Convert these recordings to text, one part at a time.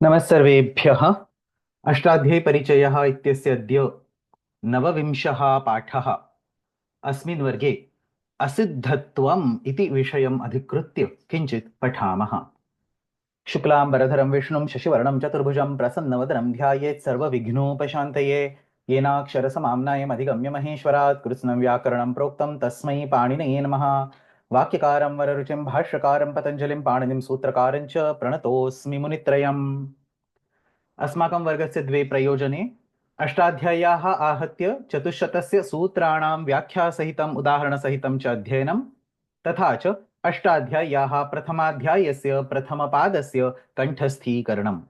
नमस्सर्वेभ्यः। अष्टाध्यायी परिचयः इत्यस्य अद्य नवविंशः पाठः। अस्मिन् वर्गे असिद्धत्वम् इति विषयम् अधिकृत्य किञ्चित् पठामः। शुक्लाम्बरधरं विष्णुं शशिवर्णं चतुर्भुजं प्रसन्नवदनं ध्यायेत् सर्वविघ्नोपशान्तये। येनाक्षरसमाम्नायम् अधिगम्य महेश्वरात् कृत्स्नं व्याकरणं प्रोक्तं तस्मै पाणिनये नमः। वाक्यकारं वररुचिं भाष्यकारं पतञ्जलिं पाणिनिं सूत्रकारं च प्रणतोऽस्मि मुनित्रयम्। अस्माकं वर्गस्य द्वे प्रयोजने अष्टाध्याय्याः आहत्य चतुश्शतस्य सूत्राणां व्याख्यासहितम् उदाहरणसहितं च अध्ययनं तथा च अष्टाध्याय्याः प्रथमाध्यायस्य प्रथमपादस्य कण्ठस्थीकरणम्.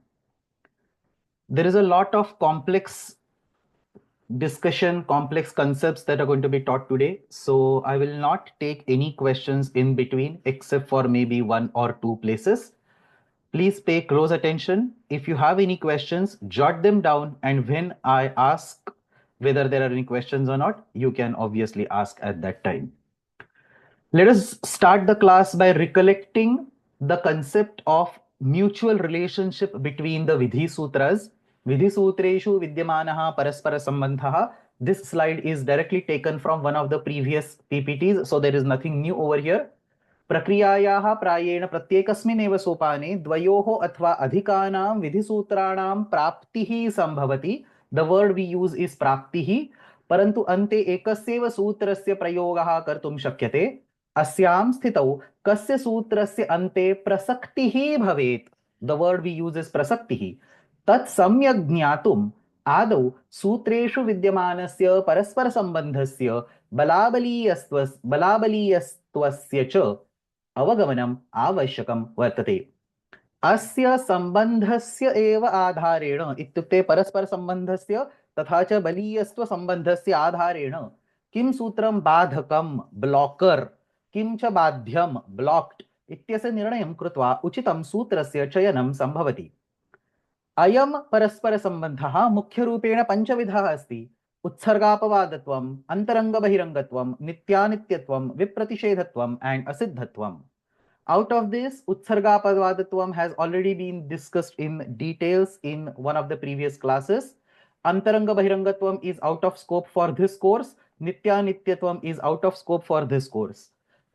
There is a lot of complex discussion, complex concepts that are going to be taught today. So I will not take any questions in between except for maybe one or two places. Please pay close attention. If you have any questions, jot them down, and when I ask whether there are any questions or not, you can obviously ask at that time. Let us start the class by recollecting the concept of mutual relationship between the Vidhi Sutras. Vidhi Sutreshu Vidyamanaha Paraspara Sambandhaha. This slide is directly taken from one of the previous PPTs, so there is nothing new over here. प्रक्रियायाः प्रायेण प्रत्येकस्मिन्नेव सोपाने द्वयोः अथवा अधिकानां विधिसूत्राणां प्राप्तिः सम्भवति. The word we use is प्राप्तिः, परन्तु अन्ते एकस्यैव सूत्रस्य प्रयोगः कर्तुं शक्यते. अस्यां स्थितौ कस्य सूत्रस्य अन्ते प्रसक्तिः भवेत्, the word we use is प्रसक्तिः, तत् सम्यक् ज्ञातुम् आदौ सूत्रेषु विद्यमानस्य परस्परसम्बन्धस्य बलाबलीयत्वस्य च अवगमनम् आवश्यकं वर्तते. अस्य सम्बन्धस्य एव आधारेण, इत्युक्ते परस्परसम्बन्धस्य तथा च बलीयत्वसम्बन्धस्य आधारेण किं सूत्रं बाधकं ब्लॉकर, किं च बाध्यं ब्लॉक्ड इत्यस्य निर्णयं कृत्वा उचितं सूत्रस्य चयनं सम्भवति. अयं परस्परसम्बन्धः मुख्यरूपेण पञ्चविधः अस्ति. उत्सर्गापवादत्वम्, अन्तरङ्गबहिरङ्गत्वं, नित्यानित्यत्वं, विप्रतिषेधत्वं and असिद्धत्वम्. Out of this, Utsargapadvadatvam has already been discussed in details in one of the previous classes. Antaranga Bahirangatvam is out of scope for this course. Nitya Nityatvam is out of scope for this course.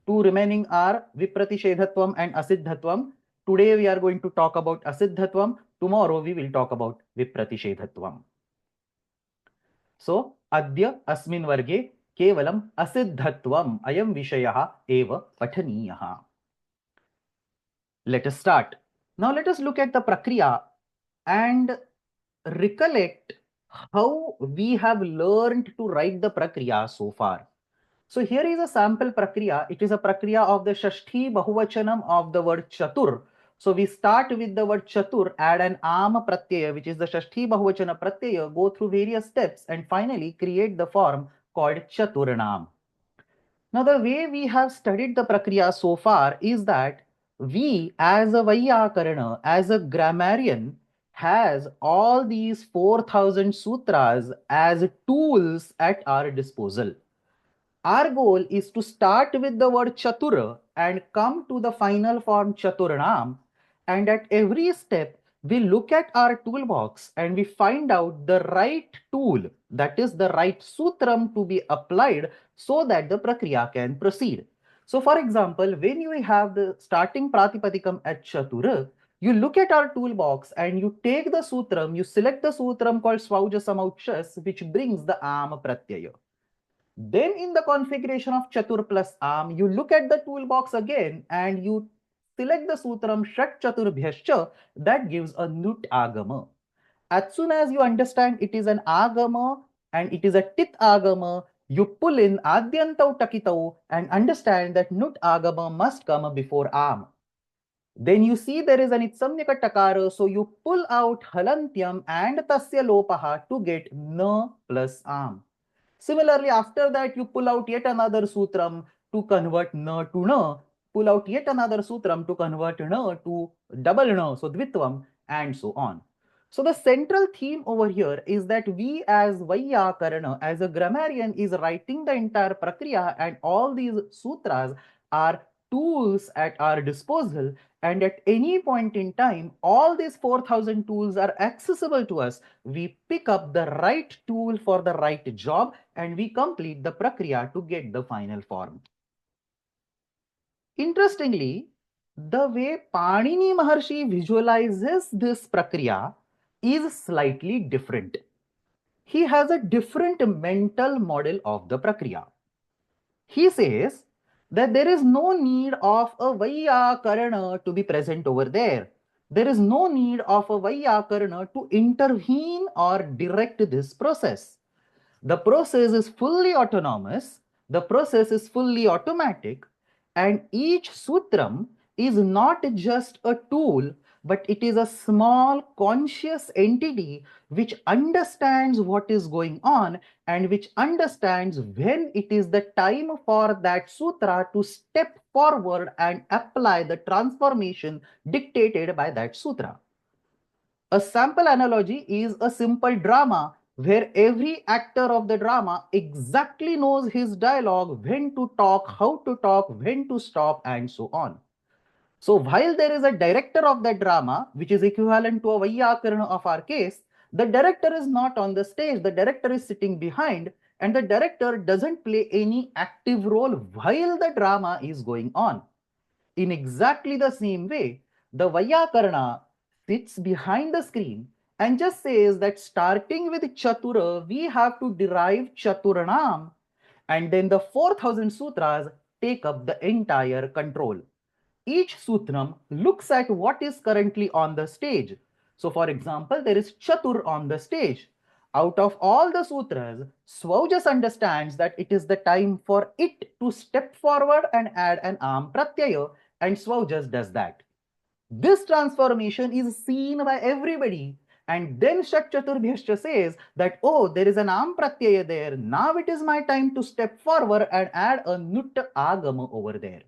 Two remaining are Vipratishedatvam and Asiddhatvam. Today we are going to talk about Asiddhatvam. Tomorrow we will talk about Vipratishedatvam. So, Adya Asmin Varge Kevalam Asiddhatvam Ayam Vishayah Eva Pataniyaha. Let us start. Now let us look at the prakriya and recollect how we have learned to write the prakriya so far. So here is a sample prakriya. It is a prakriya of the Shashti Bahuvachanam of the word Chatur. So we start with the word Chatur, add an Am Pratyaya, which is the Shashti Bahuvachana Pratyaya, go through various steps and finally create the form called Chaturanam. Now, the way we have studied the Prakriya so far is that we, as a Vaiyakarana, as a grammarian, has all these 4,000 sutras as tools at our disposal. Our goal is to start with the word Chatura and come to the final form Chaturanam. And at every step, we look at our toolbox and we find out the right tool, that is the right sutram to be applied so that the prakriya can proceed. So for example, when you have the starting pratipadikam at Chatura, you look at our toolbox and you take the sutram, you select the sutram called Svauja Samauchas, which brings the Am Pratyaya. Then in the configuration of Chatur plus Am, you look at the toolbox again and you select the sutram Shat Chaturbhyascha, that gives a Nut Agama. As soon as you understand it is an Agama and it is a Tit Agama, you pull in Adyantau Takitau and understand that Nut Agama must come before Am. Then you see there is an Itsamyaka Takara, so you pull out Halantyam and Tasya Lopaha to get Na plus Am. Similarly, after that, you pull out yet another sutram to convert na to na, pull out yet another sutram to convert na to double na, so dvitvam, and so on. So the central theme over here is that we as Vaiyakarana, as a grammarian, is writing the entire prakriya, and all these sutras are tools at our disposal, And at any point in time, all these 4,000 tools are accessible to us. We pick up the right tool for the right job and we complete the prakriya to get the final form. Interestingly, the way Panini Maharshi visualizes this prakriya is slightly different. He has a different mental model of the prakriya. He says that there is no need of a Vaiyakarana to be present over there. There is no need of a Vaiyakarana to intervene or direct this process. The process is fully autonomous, the process is fully automatic, and each sutram is not just a tool, but it is a small conscious entity which understands what is going on and which understands when it is the time for that sutra to step forward and apply the transformation dictated by that sutra. A sample analogy is a simple drama where every actor of the drama exactly knows his dialogue, when to talk, how to talk, when to stop, and so on. So while there is a director of that drama, which is equivalent to a Vaiyakarana of our case, the director is not on the stage, the director is sitting behind, and the director doesn't play any active role while the drama is going on. In exactly the same way, the Vaiyakarana sits behind the screen and just says that starting with Chatura, we have to derive Chaturanam, and then the 4,000 sutras take up the entire control. Each sutram looks at what is currently on the stage. So, for example, there is Chatur on the stage. Out of all the sutras, Swaujas understands that it is the time for it to step forward and add an arm pratyaya, and Swaujas does that. This transformation is seen by everybody. And then Shat Chaturbhyascha says that, oh, there is an arm pratyaya there. Now it is my time to step forward and add a Nut Agama over there.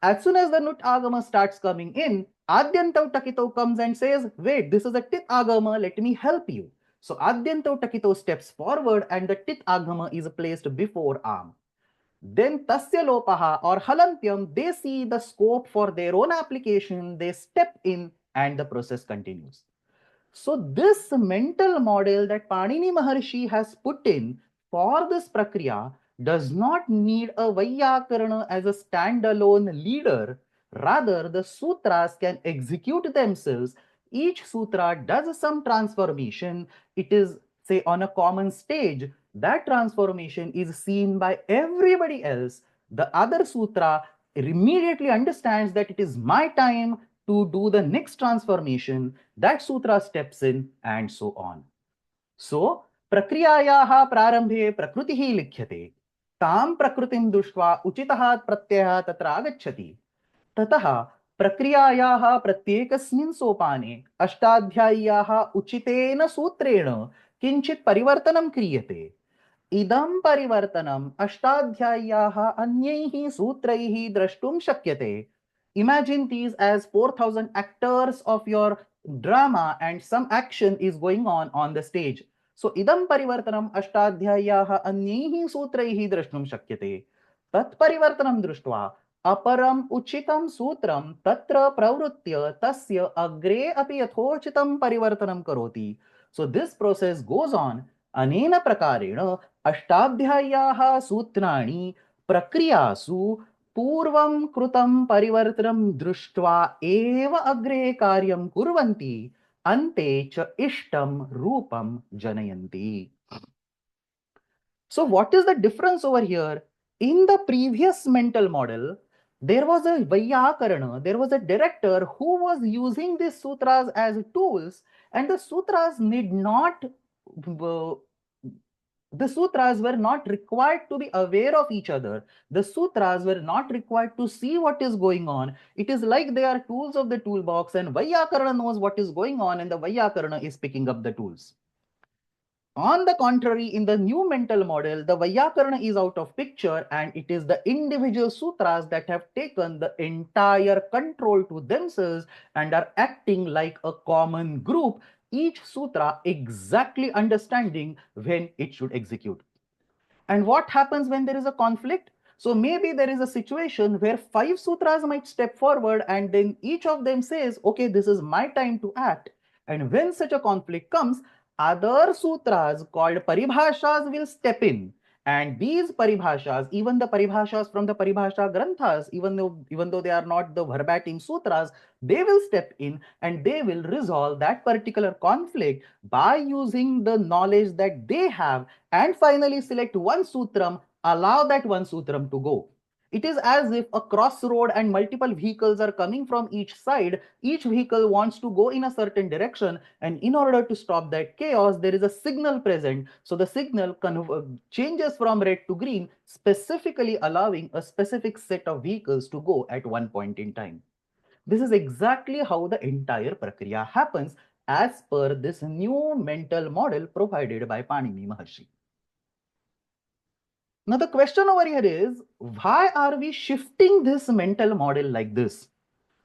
As soon as the Nut Agama starts coming in, Adyantau Takito comes and says, wait, this is a Tit Agama, let me help you. So Adyantau Takito steps forward and the Tit Agama is placed before Am. Then Tasya Lopaha or Halantyam, they see the scope for their own application, they step in and the process continues. So this mental model that Panini Maharshi has put in for this prakriya does not need a Vaiyakarana as a standalone leader. Rather, the sutras can execute themselves. Each sutra does some transformation. It is, say, on a common stage. That transformation is seen by everybody else. The other sutra immediately understands that it is my time to do the next transformation. That sutra steps in and so on. So, प्रक्रियायाः प्रारंभे प्रकृतिः लिख्यते, तां प्रकृतिं दृष्ट्वा उचितः प्रत्ययः तत्र आगच्छति. ततः प्रक्रियायाः प्रत्येकस्मिन् सोपाने अष्टाध्याय्याः उचितेन सूत्रेण किञ्चित् परिवर्तनं क्रियते. इदं परिवर्तनम् अष्टाध्याय्याः अन्यैः सूत्रैः द्रष्टुं शक्यते. Imagine these as 4,000 actors of your drama and some action is going on the stage. So idam parivartanam ashtadhyayah anyaihi sutraihi drashtum shakyate. Tat parivartanam drishtva aparam uchitam sutram tatra pravritya tasya agre api yathochitam parivartanam karoti. So this process goes on. Anena prakarena अष्टाध्याय्याः सूत्राणि प्रक्रियासु पूर्वं कृतं परिवर्तनं दृष्ट्वा एव अग्रे कार्यं कुर्वन्ति, अन्ते च इष्टं रूपं जनयन्ति. So what is the difference over here? In the previous mental model, there was a Vaiyakarana, there was a director who was using these sutras as tools, and the sutras need not the sutras were not required to be aware of each other. The sutras were not required to see what is going on. It is like they are tools of the toolbox, and Vaiyakarana knows what is going on, and the Vaiyakarana is picking up the tools. On the contrary, in the new mental model, the Vaiyakarana is out of picture, and it is the individual sutras that have taken the entire control to themselves and are acting like a common group, each sutra exactly understanding when it should execute. And what happens when there is a conflict? So maybe there is a situation where 5 sutras might step forward and then each of them says, okay, this is my time to act. And when such a conflict comes, other sutras called paribhashas will step in. And these paribhashas, even the paribhashas from the paribhasha granthas, even though they are not the verbatim sutras, they will step in and they will resolve that particular conflict by using the knowledge that they have, and finally select one sutram, allow that one sutram to go. It is as if a crossroad and multiple vehicles are coming from each side. Each vehicle wants to go in a certain direction, and in order to stop that chaos, there is a signal present. So the signal changes from red to green, specifically allowing a specific set of vehicles to go at one point in time. This is exactly how the entire prakriya happens as per this new mental model provided by Panini Maharshi. Now the question over here is, why are we shifting this mental model like this?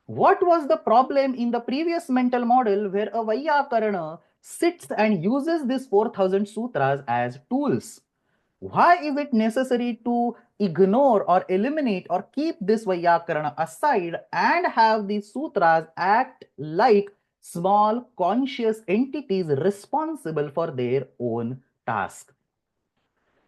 What was the problem in the previous mental model where a Vaiyakarana sits and uses these 4000 sutras as tools? Why is it necessary to ignore or eliminate or keep this Vaiyakarana aside and have these sutras act like small conscious entities responsible for their own task?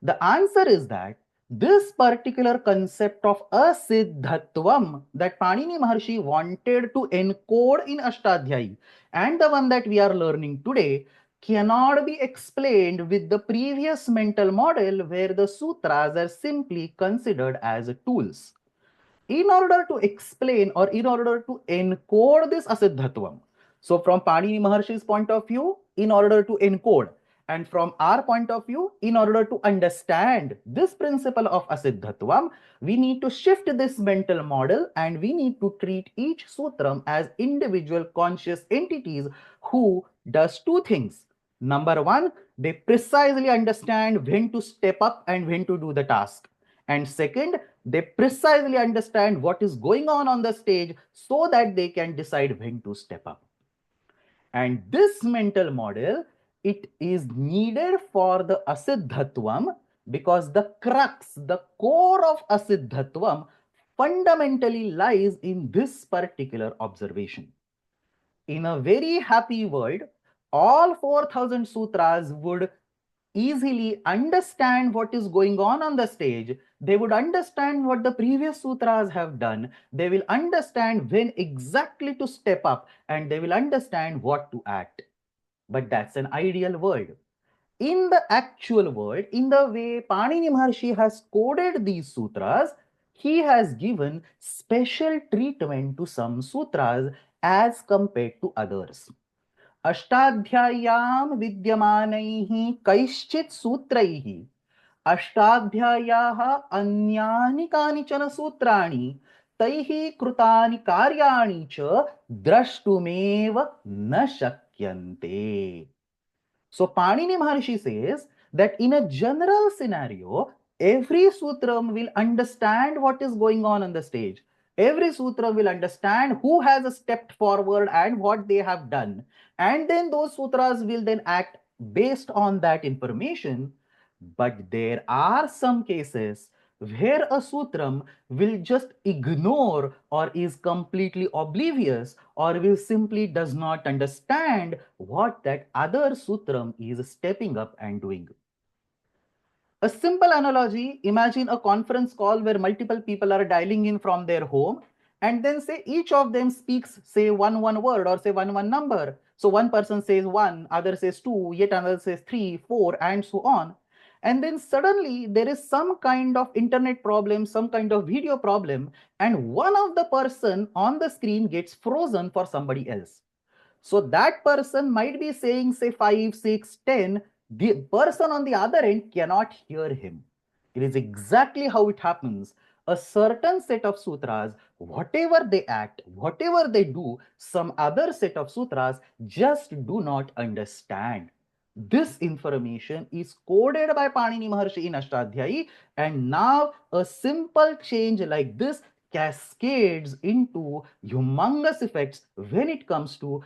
The answer is that this particular concept of asiddhatvam that Panini Maharshi wanted to encode in Ashtadhyayi and the one that we are learning today cannot be explained with the previous mental model where the sutras are simply considered as tools. In order to explain or in order to encode this asiddhatvam, so from Panini Maharshi's point of view, in order to encode, and from our point of view, in order to understand this principle of asiddhatvam, we need to shift this mental model and we need to treat each sutram as individual conscious entities who does two things. Number one, they precisely understand when to step up and when to do the task. And second, they precisely understand what is going on the stage so that they can decide when to step up. And this mental model, it is needed for the asiddhatvam because the crux, the core of asiddhatvam fundamentally lies in this particular observation. In a very happy world, all 4000 sutras would easily understand what is going on the stage. They would understand what the previous sutras have done. They will understand when exactly to step up and they will understand what to act. But that's an ideal world. In the actual world, in the way Panini Maharshi has coded these sutras, he has given special treatment to some sutras as compared to others. अष्टाध्याय्यां विद्यमानैः कैश्चित् सूत्रैः अष्टाध्याय्याः अन्यानि कानिचन सूत्राणि तैः कृतानि कार्याणि च द्रष्टुमेव न शक्यन्ते. So Panini Maharshi says that in a general scenario, every sutram will understand what is going on the stage. Every sutra will understand who has stepped forward and what they have done. And then those sutras will then act based on that information. But there are some cases where a sutram will just ignore or is completely oblivious or will simply does not understand what that other sutram is stepping up and doing. A simple analogy, imagine a conference call where multiple people are dialing in from their home and then say each of them speaks say one word or say one number. So one person says one, other says two, yet another says three, four, and so on. And then suddenly there is some kind of internet problem, some kind of video problem, and one of the person on the screen gets frozen for somebody else. So that person might be saying, say, 5, 6, 10. The person on the other end cannot hear him. It is exactly how it happens. A certain set of sutras, whatever they act, whatever they do, some other set of sutras just do not understand. This information is coded by Panini Maharshi in Ashtadhyayi, and now a simple change like this cascades into humongous effects when it comes to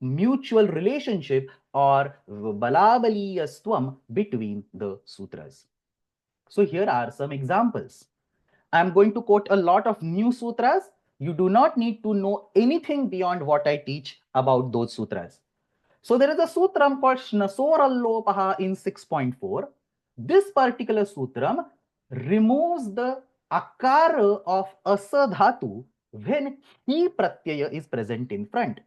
mutual relationship or balabaliyastvam between the sutras. So here are some examples. I'm going to quote a lot of new sutras. You do not need to know anything beyond what I teach about those sutras. So there is a sutram called Shnasorallopaha in 6.4. This particular sutram removes the akara of asa dhatu when he pratyaya is present in front.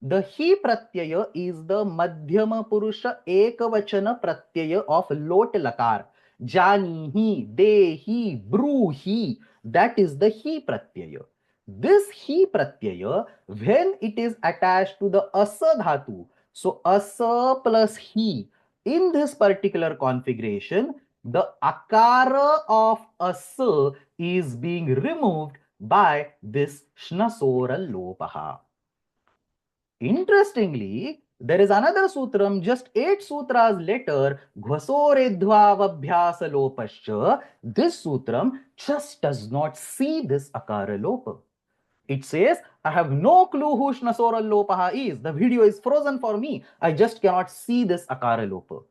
The he pratyaya is the madhyama purusha ekavachana pratyaya of lot lakar. Janihi, dehi, bruhi. That is the he pratyaya. This he pratyaya, when it is attached to the asa dhatu, so asa plus he, in this particular configuration, the akara of asa is being removed by this shnasoral lopaha. Interestingly, there is another sutram just 8 sutras later, Ghvasoredhvavabhyasa lopascha. This sutram just does not see this akara lopa. It says, I have no clue who Shnasoral lopaha is. The video is frozen for me. I just cannot see this akara lopa.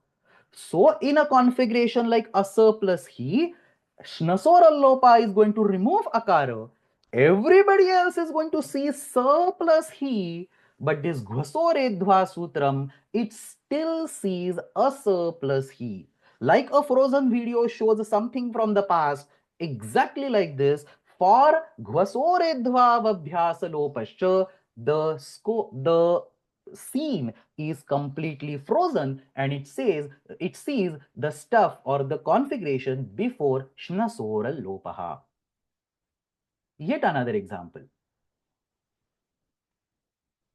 So in a configuration like asa plus he, Shnasoral lopa is going to remove akara. Everybody else is going to see sa plus he, but this Ghosoredhva Sutram, it still sees asa plus he. Like a frozen video shows something from the past, exactly like this, for Ghosoredhva Vabhyasa Lopascha, the scene is completely frozen and it sees the stuff or the configuration before Shnasoral Lopaha. Yet another example.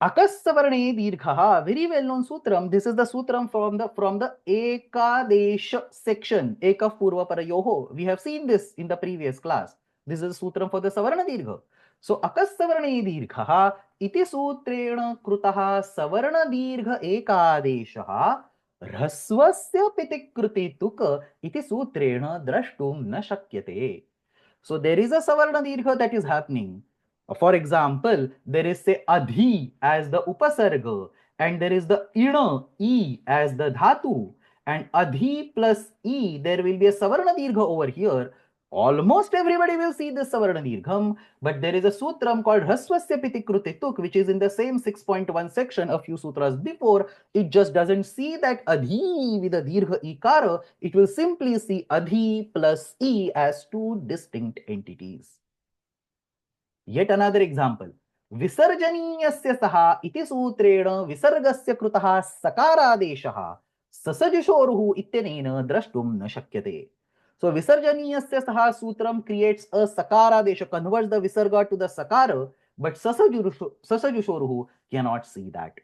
Akassavarne dirghaha, very well known sutram. This is the sutram from the Ekadesh section, Eka Purva Parayoho. We have seen this in the previous class. This is a sutram for the Savarna dirgha. So Akassavarne dirghaha iti sutrena krutaha Savarna dirgha Ekadeshaha Rasvasya pitikruti tuka iti sutrena drashtum na shakyate. So there is a Savarna dirgha that is happening. For example, there is say adhi as the upasarga and there is the ina e as the dhatu and adhi plus e, there will be a Savarna dirgha over here. Almost everybody will see this Savarna dirgham, but there is a sutram called Haswasya Pitikruti which is in the same 6.1 section a few sutras before. It just doesn't see that adhi with a dirgha ikara. It will simply see adhi plus e as two distinct entities. Yet another example. विसर्जनीयस्य सहा इति सूत्रेण विसर्गस्य कृतः सकारादेशः ससजुषोरुः इत्यनेन द्रष्टुं न शक्यते. So विसर्जनीयस्य सहा sutram creates a sakaradesh, converts the visarga to the sakara, but sasajushoruhu cannot see that.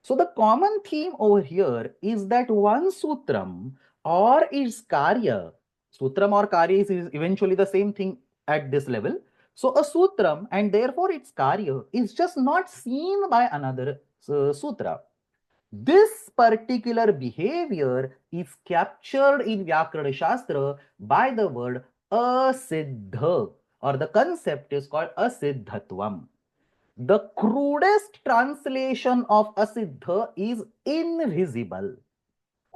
So the common theme over here is that one sutram or its karya, sutram or karya is eventually the same thing at this level. So a sutram and therefore its karya is just not seen by another sutra. This particular behavior is captured in Vyakarana Shastra by the word asiddha, or the concept is called asiddhatvam. The crudest translation of asiddha is invisible.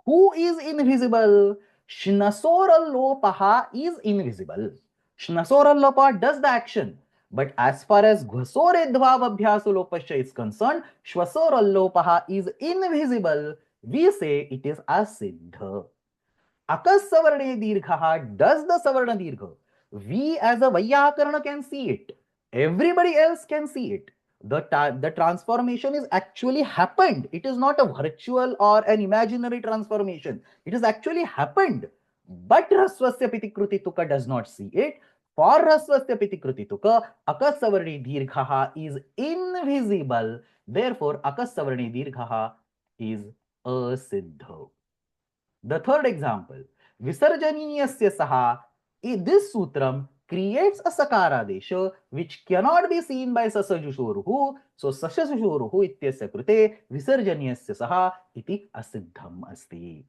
Who is invisible? Shnasorallopaha is invisible. Shnasorallopaha does the action. But as far as Ghosoredhvavabhyasulopasya is concerned, Shvasorallopaha is invisible. We say it is asiddha. Akasavarne dirghaha does the savarna dirgha. We as a Vaiyakarana can see it. Everybody else can see it. The transformation is actually happened. It is not a virtual or an imaginary transformation. It has actually happened. But Rasvasya Pitikruti Tuka does not see it. For Rasvasya Pitikruti Tuka, Akasavarne dirghaha is invisible. Therefore, Akasavarne dirghaha is asiddha. The third example, Visarjaniyasya saha, this sutram creates a sakaradesha which cannot be seen by sasajushoruhu. So sasajushoruhu ityasya krute Visarjaniyasya saha iti asiddham asti.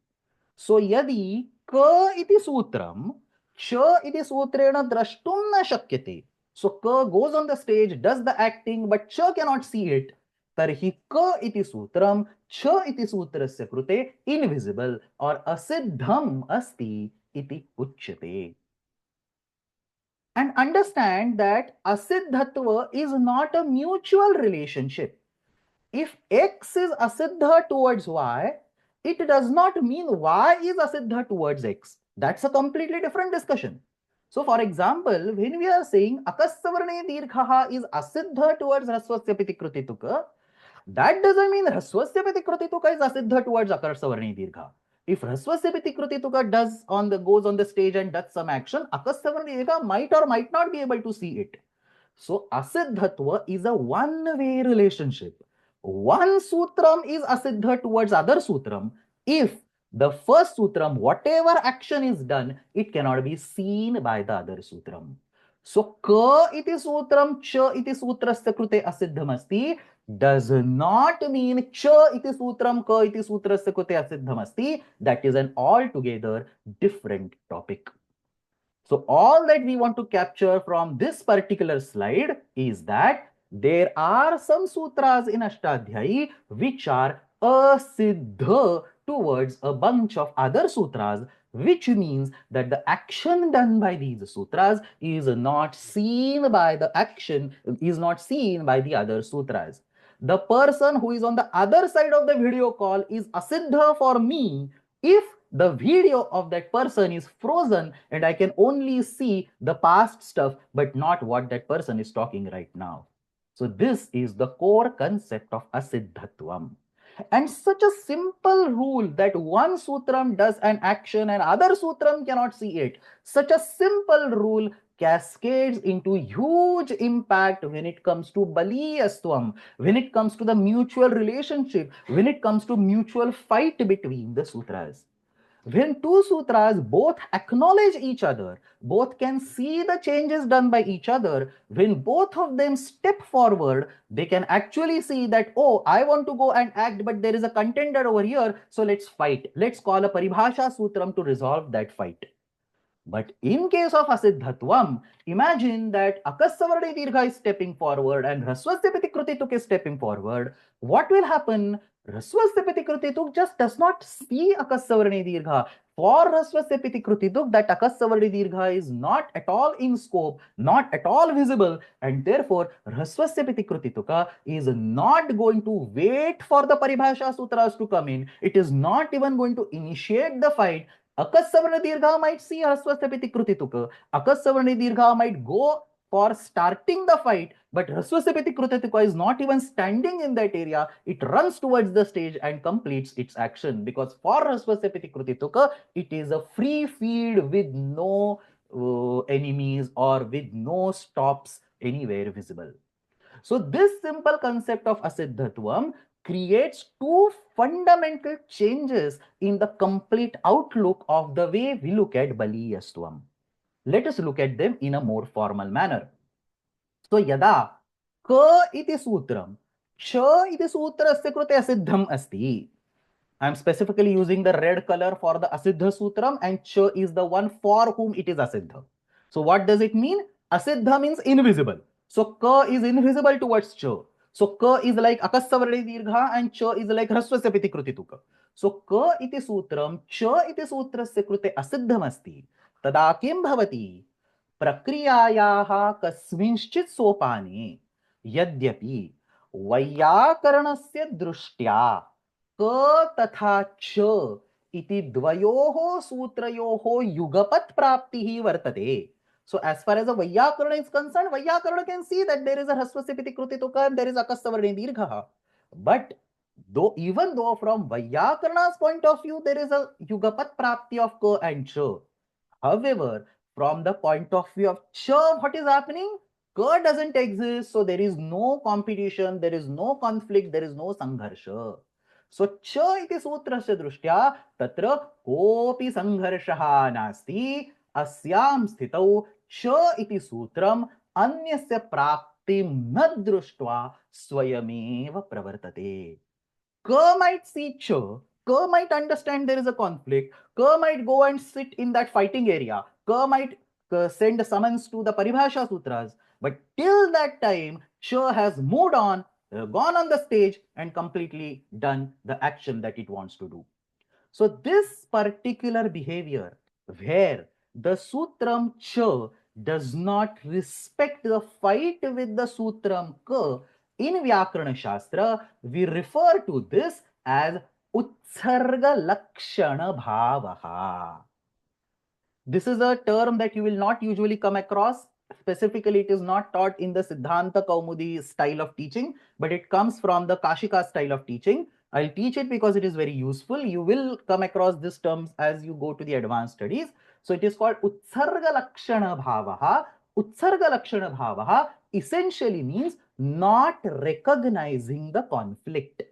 So yadi ka iti sutram, cha iti sutrena drashtum na shakyate. So ka goes on the stage, does the acting, but cha cannot see it. तर्हि क इति सूत्रम छ इति सूत्रस्य कृते invisible और असिद्धम अस्ति इति उच्यते. And understand that asiddhatva is not a mutual relationship. If X is asiddha towards Y, it does not mean Y is asiddha towards X. That's a completely different discussion. So, for example, when we are saying akasavarne dirghaha is asiddha towards rasvasya piti krutituka, that doesn't mean rasvasya piti krutituka is asiddha towards akasavarne dirgha. If rasvasya piti krutituka goes on the stage and does some action, akasavarne dirgha might or might not be able to see it. So asiddhatva is a one-way relationship. One sutram is asiddha towards other sutram if the first sutram, whatever action is done, it cannot be seen by the other sutram. So ka iti sutram cha iti sutrasya krute asiddham asti does not mean cha iti sutram ka iti sutrasya krute asiddham asti. That is an altogether different topic. So all that we want to capture from this particular slide is that there are some sutras in Ashtadhyayi which are asiddha towards a bunch of other sutras, which means that the action done by these sutras is not seen by the other sutras. The person who is on the other side of the video call is asiddha for me if the video of that person is frozen and I can only see the past stuff, but not what that person is talking right now. So this is the core concept of asiddhatvam. And such a simple rule that one sutram does an action and other sutram cannot see it. Such a simple rule cascades into huge impact when it comes to baliyastvam, when it comes to the mutual relationship, when it comes to mutual fight between the sutras. When two sutras both acknowledge each other, both can see the changes done by each other, when both of them step forward, they can actually see that, oh, I want to go and act, but there is a contender over here, so let's fight. Let's call a Paribhasha Sutram to resolve that fight. But in case of asiddhatvam, imagine that akasavarne dirgha is stepping forward and rasvasya piti krutituk is stepping forward. What will happen? Rasvasya piti krutituk just does not see akasavarne dirgha. For rasvasya piti krutituk, that akasavarne dirgha is not at all in scope, not at all visible, and therefore rasvasya piti krutituka is not going to wait for the paribhasha sutras to come in. It is not even going to initiate the fight. Akasavarna dirgha might see Hraswasya piti krutituka. Akasavarna dirgha might go for starting the fight, but Hraswasya piti krutituka is not even standing in that area. It runs towards the stage and completes its action, because for Hraswasya piti krutituka, it is a free field with no enemies or with no stops anywhere visible. So this simple concept of asiddhatvam creates two fundamental changes in the complete outlook of the way we look at baliyastvam. Let us look at them in a more formal manner. So yada ka iti sutram cha iti sutrasya krute asiddham asti. I am specifically using the red color for the asiddha sutram, and cha is the one for whom it is asiddha. So what does it mean? Asiddha means invisible. So ka is invisible towards cha. So ka is like akasavarne dirgha and cha is like hraswasya piti krutituka. So ka iti sutram cha iti sutrasya krute asiddham asti. Tada kim bhavati? प्रक्रियायाः कस्मिंश्चित् सोपाने यद्यपि वैयाकरणस्य दृष्ट्या क तथा च इति द्वयोः सूत्रयोः युगपत् प्राप्तिः वर्तते. So as far as the Vaiyakarana is concerned, Vaiyakarana can see that there is a Hraswasya piti krutituka and there is Akasavarne dirgha. But even though from Vaiyakarana's point of view, there is a Yugapat prapti of ka and cha. However, from the point of view of cha, what is happening? Ka doesn't exist, so there is no competition, there is no conflict, there is no sangharsha. So cha iti sutrasya drishtya tatra kopi sangharshaha nasti asyam sthitau cha iti sutram anyasya praptim na drishtva swayameva pravartate. Ka might see cha, Ka might understand there is a conflict, Ka might go and sit in that fighting area, Ka might send a summons to the Paribhasha Sutras, but till that time, Cha has moved on, gone on the stage, and completely done the action that it wants to do. So, this particular behavior, where the Sutram Cha does not respect the fight with the sutram ka, in Vyakarana Shastra, we refer to this as Utsarga Lakshana Bhavaha. This is a term that you will not usually come across. Specifically, it is not taught in the Siddhanta Kaumudi style of teaching, but it comes from the Kashika style of teaching. I'll teach it because it is very useful. You will come across these terms as you go to the advanced studies. So it is called Utsarga Lakshana Bhavaha. Utsarga Lakshana Bhavaha essentially means not recognizing the conflict.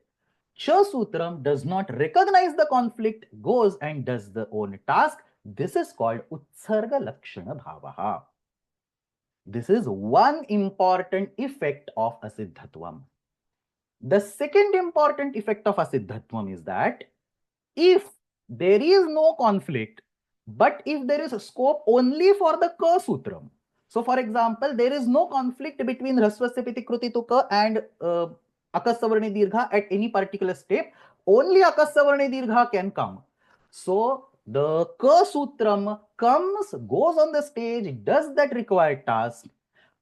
Cha Sutram does not recognize the conflict, goes and does the own task. This is called Utsarga Lakshana Bhavaha. This is one important effect of Asiddhatvam. The second important effect of Asiddhatvam is that if there is no conflict, but if there is a scope only for the Ka Sutram. So, for example, there is no conflict between Rasvasya Piti Kruti to Ka and Akassavarni Dirgha at any particular step. Only Akassavarni Dirgha can come. So, the Ka Sutram comes, goes on the stage, does that required task.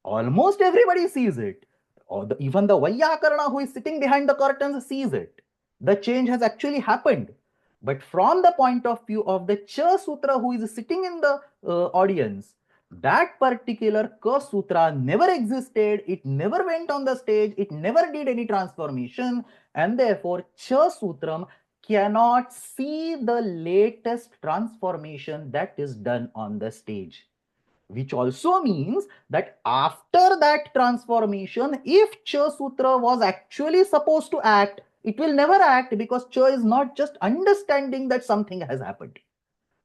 Almost everybody sees it. Or even the Vayyakarana who is sitting behind the curtains sees it. The change has actually happened. But from the point of view of the Cha Sutra who is sitting in the audience, that particular Ka Sutra never existed, it never went on the stage, it never did any transformation, and therefore Cha Sutram cannot see the latest transformation that is done on the stage. Which also means that after that transformation, if Cha Sutra was actually supposed to act, it will never act because Cha is not just understanding that something has happened.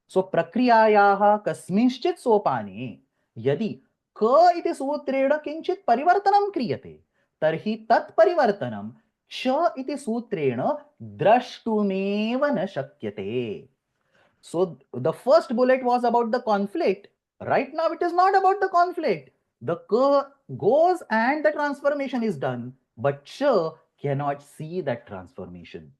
So, Prakriyayaha kasminshchit sopane yadi ka iti sutrena kinchit parivartanam kriyate tarhi tat parivartanam cha iti sutrena drashtumeva na shakyate. So the first bullet was about the conflict. Right now it is not about the conflict. The Ka goes and the transformation is done, but Cha cannot see that transformation.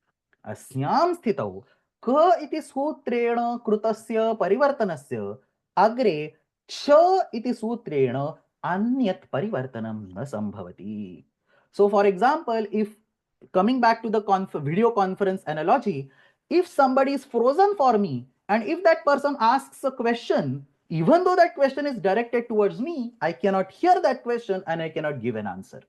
Asyam sthitau Ka iti sutrena krutasya parivartanasya agre Cha iti sutrena anyat parivartanam na sambhavati. So for example, if coming back to the video conference analogy, if somebody is frozen for me and if that person asks a question, even though that question is directed towards me, I cannot hear that question and I cannot give an answer.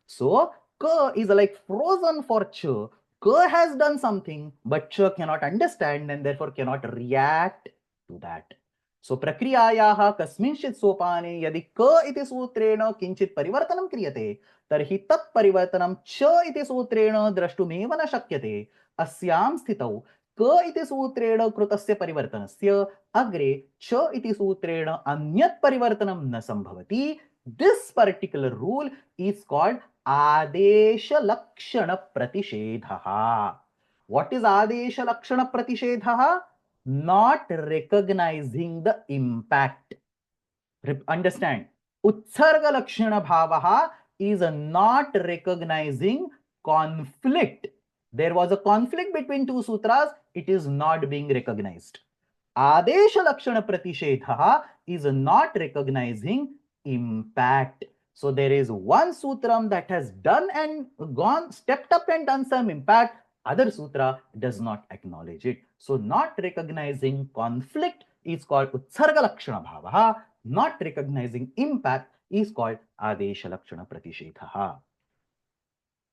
So Ka is like frozen for Cha. Ka has done something, but Cha cannot understand and therefore cannot react to that. So प्रक्रियायाः कस्मिंश्चित् सोपाने यदि क इति सूत्रेण किञ्चित् परिवर्तनं क्रियते तर्हि तत् परिवर्तनं च इति सूत्रेण द्रष्टुमेव न शक्यते. अस्यां स्थितौ क इति सूत्रेण कृतस्य परिवर्तनस्य अग्रे च इति सूत्रेण अन्यत् परिवर्तनं न संभवति. This particular rule is called आदेश लक्षण प्रतिषेधः. What is आदेश लक्षण प्रतिषेधः? Not recognizing the impact. Understand, Utsarga Lakshana Bhavaha is not recognizing conflict. There was a conflict between two sutras, it is not being recognized. Adesha Lakshana Pratishedha is not recognizing impact. So there is one sutram that has done and gone, stepped up and done some impact. Other sutra does not acknowledge it. So not recognizing conflict is called Utsarga Lakshana Bhavaha. Not recognizing impact is called Adesha Lakshana Pratishedha.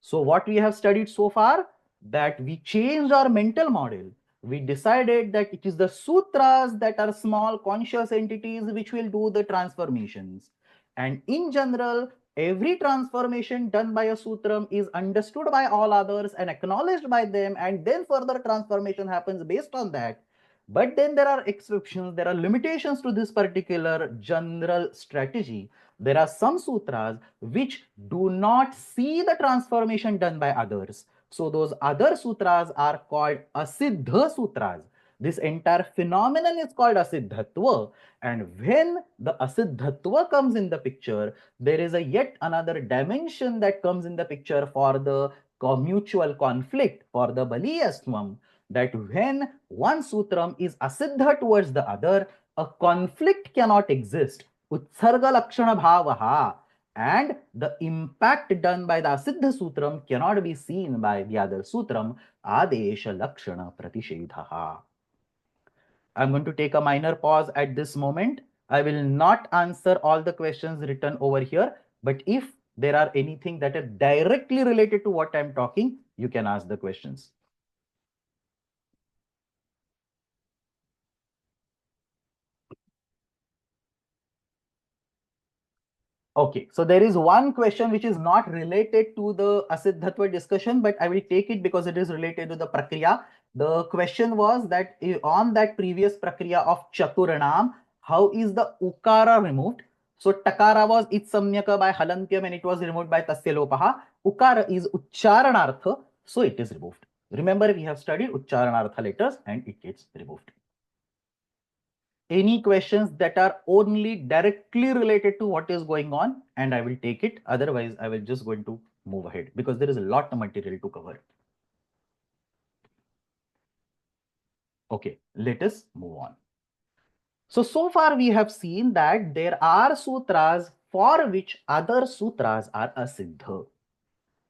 So what we have studied so far, that we changed our mental model. We decided that it is the sutras that are small conscious entities which will do the transformations. And in general, every transformation done by a sutram is understood by all others and acknowledged by them, and then further transformation happens based on that. But then there are exceptions, there are limitations to this particular general strategy. There are some sutras which do not see the transformation done by others. So those other sutras are called Asiddha sutras. This entire phenomenon is called Asiddhatva. And when the Asiddhatva comes in the picture, there is a yet another dimension that comes in the picture for the mutual conflict, for the Baliyastvam, that when one sutram is Asiddha towards the other, a conflict cannot exist. utsarga lakshana bhavaha, and the impact done by the asiddha sutram cannot be seen by the other sutram, adesha lakshana pratishedhaha. I'm going to take a minor pause at this moment. I will not answer all the questions written over here, but if there are anything that are directly related to what I'm talking, you can ask the questions. Okay, so there is one question which is not related to the asiddhatva discussion, but I will take it because it is related to the prakriya. The question was that on that previous prakriya of chaturanam, how is the ukara removed? So takara was it samyaka by halantyam and it was removed by tasya lopaha. Ukara is ucharanartha, so it is removed. Remember, we have studied ucharanartha letters and it gets removed. Any questions that are only directly related to what is going on, and I will take it. Otherwise, I will just going to move ahead because there is a lot of material to cover. Okay, let us move on. So far we have seen that there are sutras for which other sutras are asiddha.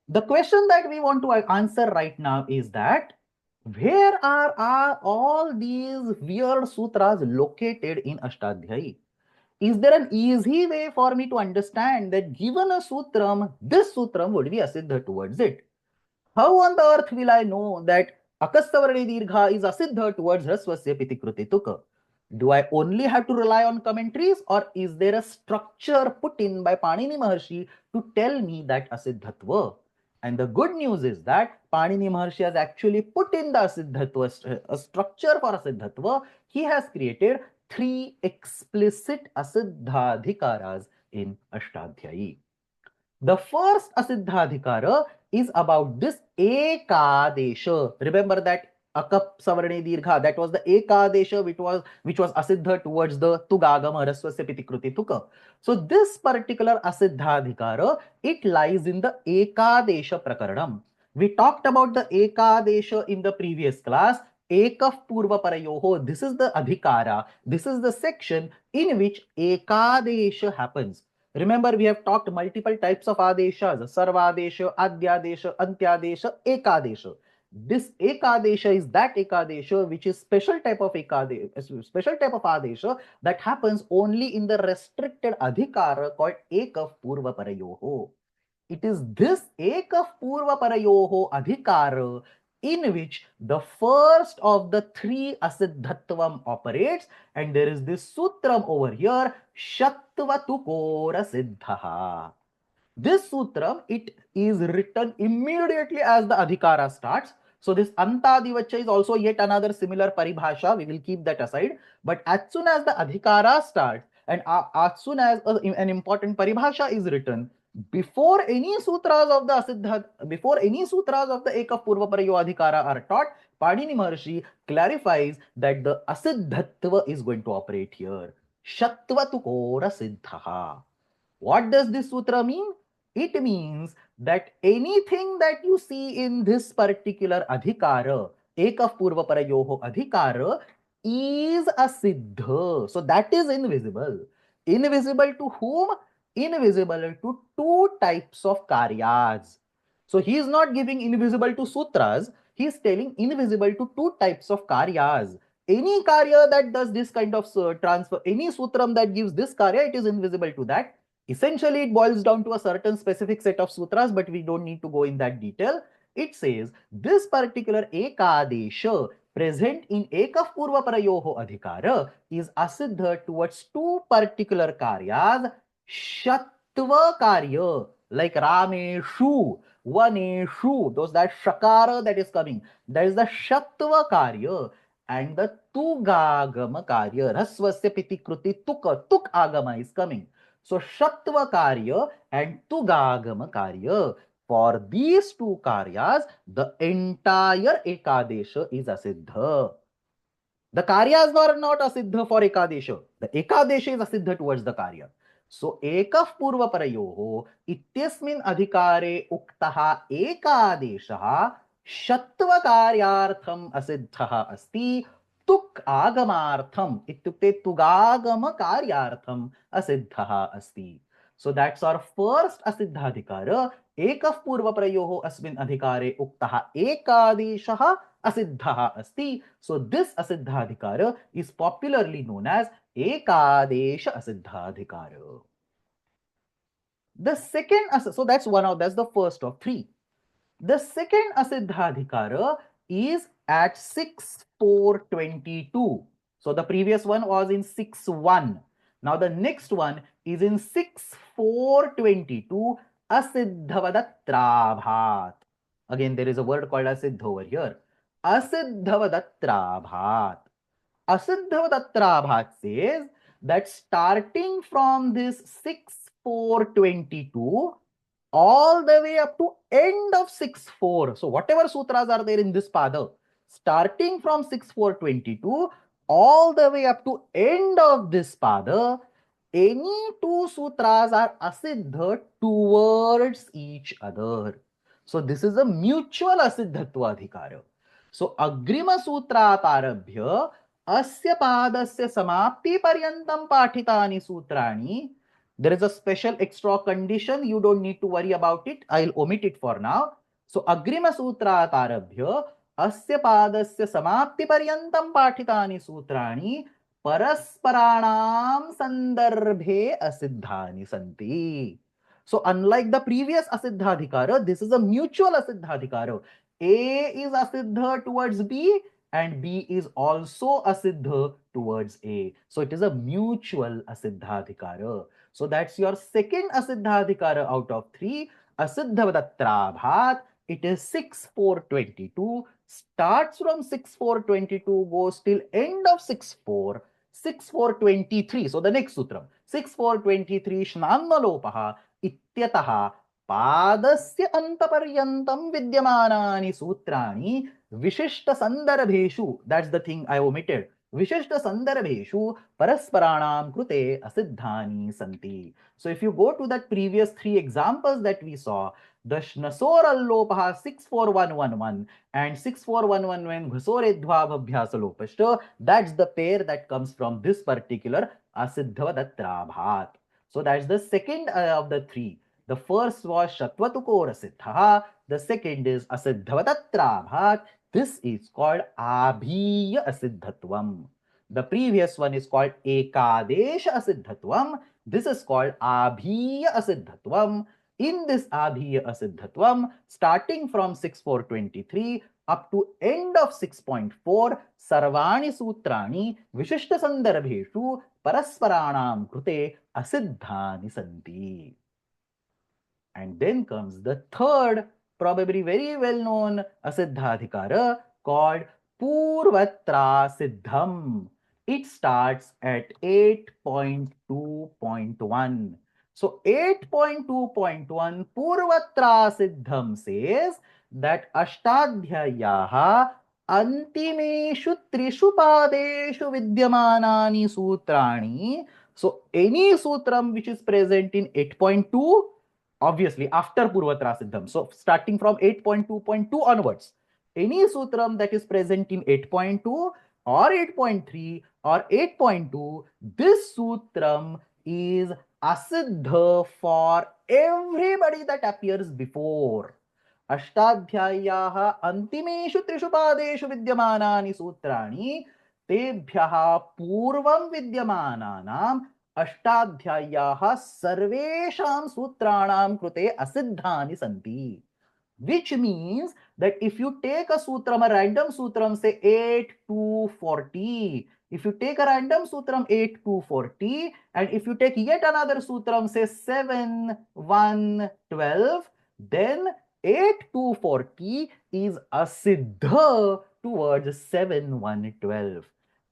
The question that we want to answer right now is that where are all these weird sutras located in Ashtadhyayi? Is there an easy way for me to understand that given a sutram, this sutram would be asiddha towards it? How on the earth will I know that akastavarani dirgha is asiddha towards rasvasya pitikruti tuka? Do I only have to rely on commentaries, or is there a structure put in by Panini Maharshi to tell me that asiddhatva? And the good news is that Panini Maharshi has actually put in the asiddhatva, a structure for asiddhatva. He has created 3 explicit asiddhadhikaras in Ashtadhyayi. The first asiddhadhikara is about this ekadesha. Remember that akap savarne dirgha, that was the ekadesha which was asiddha towards the tugagama rasvasya pitikruti tuka. So this particular asiddhadhikara, it lies in the ekadesha prakaranam. We talked about the ekadesha in the previous class. Ekaf purva parayoho, this is the adhikara, this is the section in which ekadesha happens. Remember, we have talked multiple types of adeshas: sarvadesha, adyadesha, antyadesha, ekadesha. This ekadesha is that ekadesha which is special type of adesha that happens only in the restricted adhikara called ekaf purva parayoho. It is this ekaf purva parayoho adhikara in which the first of the 3 asiddhatvam operates, and there is this sutram over here, Shatvatukora Siddhaha. This sutram, it is written immediately as the adhikara starts. So this antadivacha is also yet another similar paribhasha. We will keep that aside. But as soon as the adhikara starts and as soon as an important paribhasha is written, before any sutras of the asiddha, before any sutras of the ekaf purva parayo adhikara are taught, Panini Maharshi clarifies that the asiddhatva is going to operate here. Shatvatukora siddhaha. What does this sutra mean? It means that anything that you see in this particular adhikara, ekaf purva parayoho adhikara, is a siddha. So that is invisible. Invisible to whom? Invisible to 2 types of karyas. So he is not giving invisible to sutras. He is telling invisible to 2 types of karyas. Any karya that does this kind of transfer, any sutram that gives this karya, it is invisible to that. Essentially, it boils down to a certain specific set of sutras, but we don't need to go in that detail. It says this particular ekadesha present in ekaf purva parayoho adhikara is asiddha towards 2 particular karyas, shatva karya, like rameshu, vaneshu, those that shakara that is coming, that is the shatva karya, and the tugagama karya, rasvasya pitikruti tuka, tuk agama is coming. So Shatva Karya and Tugagama Karya. For these 2 karyas, the entire Ekadesha is asiddha. The karyas are not asiddha for Ekadesha. The Ekadesha is asiddha towards the karya. So ekaf purva parayoho ityasmin adhikare uktaha ekadeshaha shatva karyartham asiddhaha asti तुक् आगमार्थम इत्युक्ते तुगागम कार्यार्थम असिद्धः अस्ति. So that's our first असिद्धाधिकार. एकः पूर्वप्रयोः अस्मिन् अधिकारे उक्तः एकादेशः असिद्धः अस्ति. So this असिद्धाधिकार is popularly known as ekadesh असिद्धाधिकार. The second, so that's the first of three. The second Asiddhadhikara is at 6,422. So the previous one was in 6,1. Now the next one is in 6,422 Asiddhavadatrabhat. Again, there is a word called Asiddha over here. Asiddhavadatrabhat. Asiddhavadatrabhat says that starting from this 6,422 all the way up to end of 6,4. So whatever sutras are there in this pada, starting from 6,422 all the way up to end of this pada, any two sutras are asiddha towards each other. So this is a mutual asiddhatva adhikara. So agrima sutrat arabhya asya padasya samapti paryantam pathitani sutrani. There is a special extra condition. You don't need to worry about it. I'll omit it for now. So agrima sutrat arabhya asya padasya samapti paryantam pathitani sutrani parasparanam sandarbhe asiddhani santi. So unlike the previous asiddhadhikara, this is a mutual asiddhadhikara. A is asiddha towards B and B is also asiddha towards A. So it is a mutual asiddhadhikara. So that's your second asiddhadhikara out of three. Asiddhavadatrabhat. It is 6,422. Starts from 6,422, goes till end of 6,4. 6,423. So the next sutram. 6,423 Shnamalopaha इत्यतः पादस्य अंतपर्यंतं विद्यमानानि सूत्राणि विशिष्ट संदर्भेषु, that's the thing I omitted, विशिष्ट संदर्भेषु परस्पराणां कृते असिद्धानि सन्ति. So if you go to that previous three examples that we saw, the Shnasorallopah 64111 and 6411 Ghasoredvabhabhyasalopashta, that's the pair that comes from this particular Asiddhavadatrabhat. So that's the second of the three. The first was Shatvatuko Rasiddha. The second is Asiddhavadatrabhat. This is called Abhiya Asiddhatvam. The previous one is called Ekadesha Asiddhatvam. This is called Abhiya Asiddhatvam. In this Abhiya Asiddhatvam, starting from 6,423 up to end of 6.4, Sarvani Sutrani Vishishta Sandarbheshu Parasparanam Krute Asiddhani Santi. And then comes the third, probably very well known Asiddhadhikara called Purvatra Siddham. It starts at 8.2.1. So 8.2.1 Purvatra Siddham says that Ashtadhyayaha Antimeshu Trishu Padeshu Vidyamanani Sutrani. So any sutram which is present in 8.2, obviously after Purvatra Siddham. So starting from 8.2.2 onwards, any sutram that is present in 8.2 or 8.3 or 8.2, this sutram is asiddha for everybody that appears before. Ashtadhyayaha antimeshu trishu padeshu vidyamanani sutrani तेभ्यः पूर्वं विद्यमानानां अष्टाध्याय्याः सर्वेषां सूत्राणां कृते असिद्धानि सन्ति. Which means that if you take a sutram, a random sutram, say 8 to 40, if you take a random sutram 8 to 40, and if you take yet another sutram, say 7, 1, 12, then 8 to 40 is asiddha towards 7, 1, 12.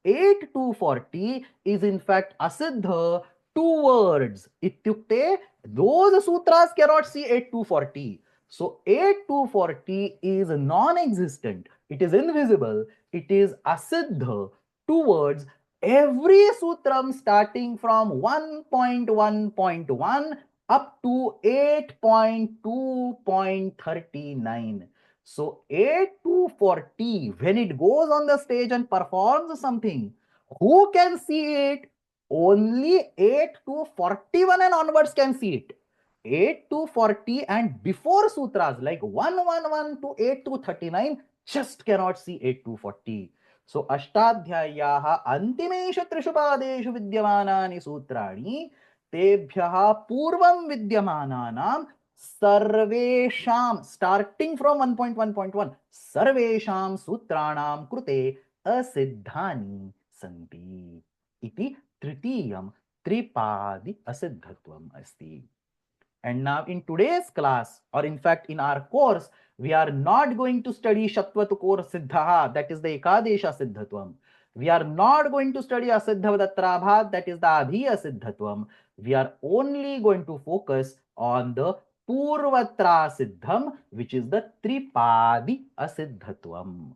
8 to 40 is in fact asiddha towards ityukte, those sutras cannot see 8 to 40. So 8 to 40 is non-existent, it is invisible, it is asiddha towards every sutram starting from 1.1.1 up to 8.2.39. So 8 to 40, when it goes on the stage and performs something, who can see it? Only 8 to 41 and onwards can see it. 8 to 40 and before sutras like 111 to 8 to 39 just cannot see 8 to 40. So अष्टाध्याय्याः अन्तिमेषु त्रिषु पादेषु विद्यमानानि सूत्राणि तेभ्यः पूर्वं विद्यमानानां सर्वेषां starting from 1.1.1 सर्वेषां सूत्राणां कृते असिद्धानि सन्ति इति तृतीयं त्रिपादी असिद्धत्वम् अस्ति. And now in today's class, or in fact in our course, we are not going to study Shatvatukor Siddhaha, that is the Ekadesha Siddhatvam. We are not going to study Asiddhavadatrabhat, that is the Adhiya Siddhatvam. We are only going to focus on the Purvatra Siddham, which is the Tripadi Asiddhatvam.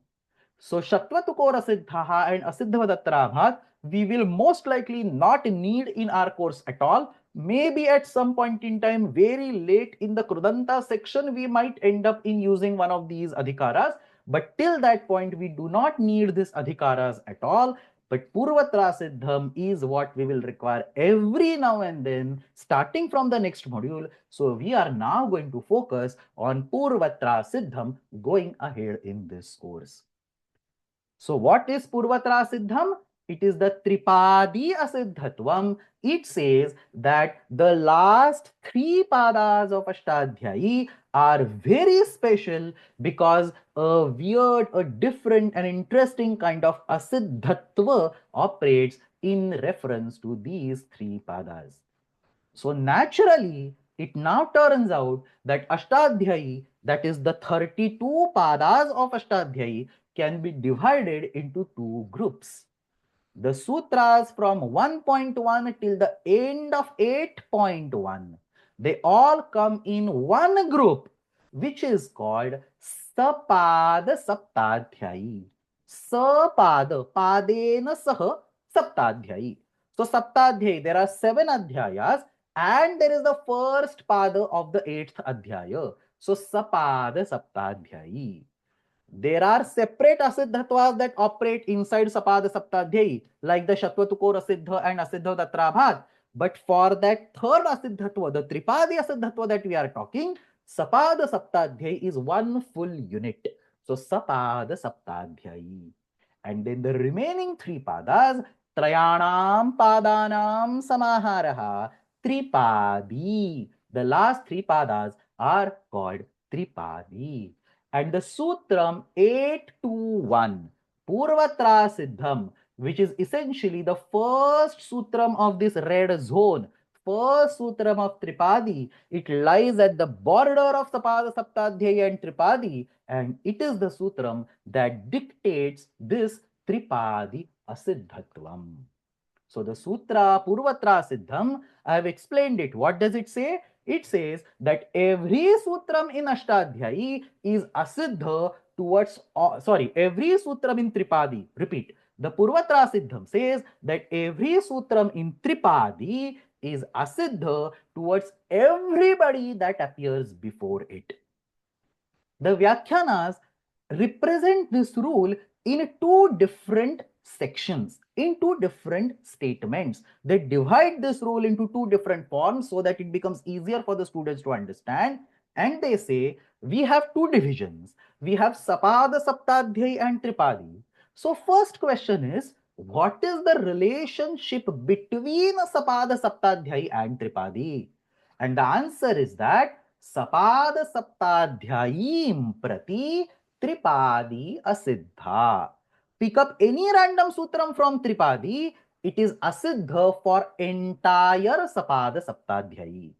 So Shatvatukora Siddhaha and Asiddhavadatrabhat, we will most likely not need in our course at all. Maybe at some point in time, very late in the Krudanta section, we might end up in using one of these adhikaras. But till that point, we do not need this adhikaras at all. But Purvatra Siddham is what we will require every now and then, starting from the next module. So we are now going to focus on Purvatra Siddham going ahead in this course. So what is Purvatra Siddham? It is the Tripadi Asiddhatvam. It says that the last three padas of Ashtadhyayi are very special because a weird, a different and interesting kind of Asiddhatva operates in reference to these three padas. So naturally, it now turns out that Ashtadhyayi, that is the 32 padas of Ashtadhyayi, can be divided into two groups. The sutras from 1.1 till the end of 8.1, they all come in one group, which is called Sapada Saptadhyayi. Sapada, Padena Saha Saptadhyayi. So Saptadhyayi, there are 7 adhyayas and there is the first pada of the 8th adhyaya. So Sapada Saptadhyayi. There are separate asiddhatvas that operate inside Sapada Saptadhyayi, like the Shatvatukor Asiddha and Asiddha Tatrabhat. But for that third asiddhatva, the Tripadi asiddhatva that we are talking, Sapada Saptadhyayi is one full unit. So Sapada Saptadhyayi. And then the remaining three padas, Trayanam Padanam Samaharaha, Tripadi. The last three padas are called Tripadi. And the Sutram 821, Purvatra Siddham, which is essentially the first Sutram of this red zone, first Sutram of Tripadi. It lies at the border of Sapada Saptadhyayi and Tripadi, and it is the Sutram that dictates this Tripadi Asiddhatvam. So the Sutra Purvatra Siddham, I have explained it. What does it say? It says that every sutram in Ashtadhyayi is asiddha towards, every sutram in Tripadi. Repeat. The Purvatra Siddham says that every sutram in Tripadi is asiddha towards everybody that appears before it. The Vyakhyanas represent this rule in two different sections, in two different statements. They divide this rule into two different forms so that it becomes easier for the students to understand. And they say we have two divisions. We have Sapada Saptadhyayi and Tripadi. So first question is, what is the relationship between Sapada Saptadhyayi and Tripadi? And the answer is that Sapada Saptadhyayim Prati Tripadi Asiddha. Pick up any random sutram from Tripadi, it is Asiddha for entire Sapada Saptadhyayi.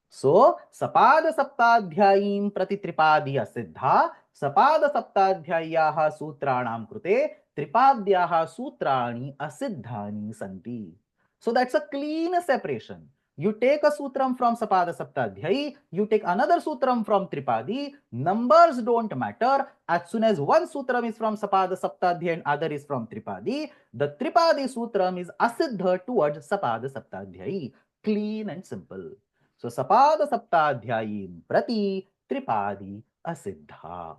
So, Sapada Saptadhyayim Prati Tripadi Asiddha, Sapada Saptadhyayaha Sutranam Krute, Tripadyaha Sutrani Asiddhani Santi. So, that's a clean separation. You take a sutram from Sapada Saptadhyayi, you take another sutram from Tripadi, numbers don't matter. As soon as one sutram is from Sapada Saptadhyayi and other is from Tripadi, the Tripadi sutram is Asiddha towards Sapada Saptadhyayi. Clean and simple. So Sapada Saptadhyayim Prati Tripadi asiddha.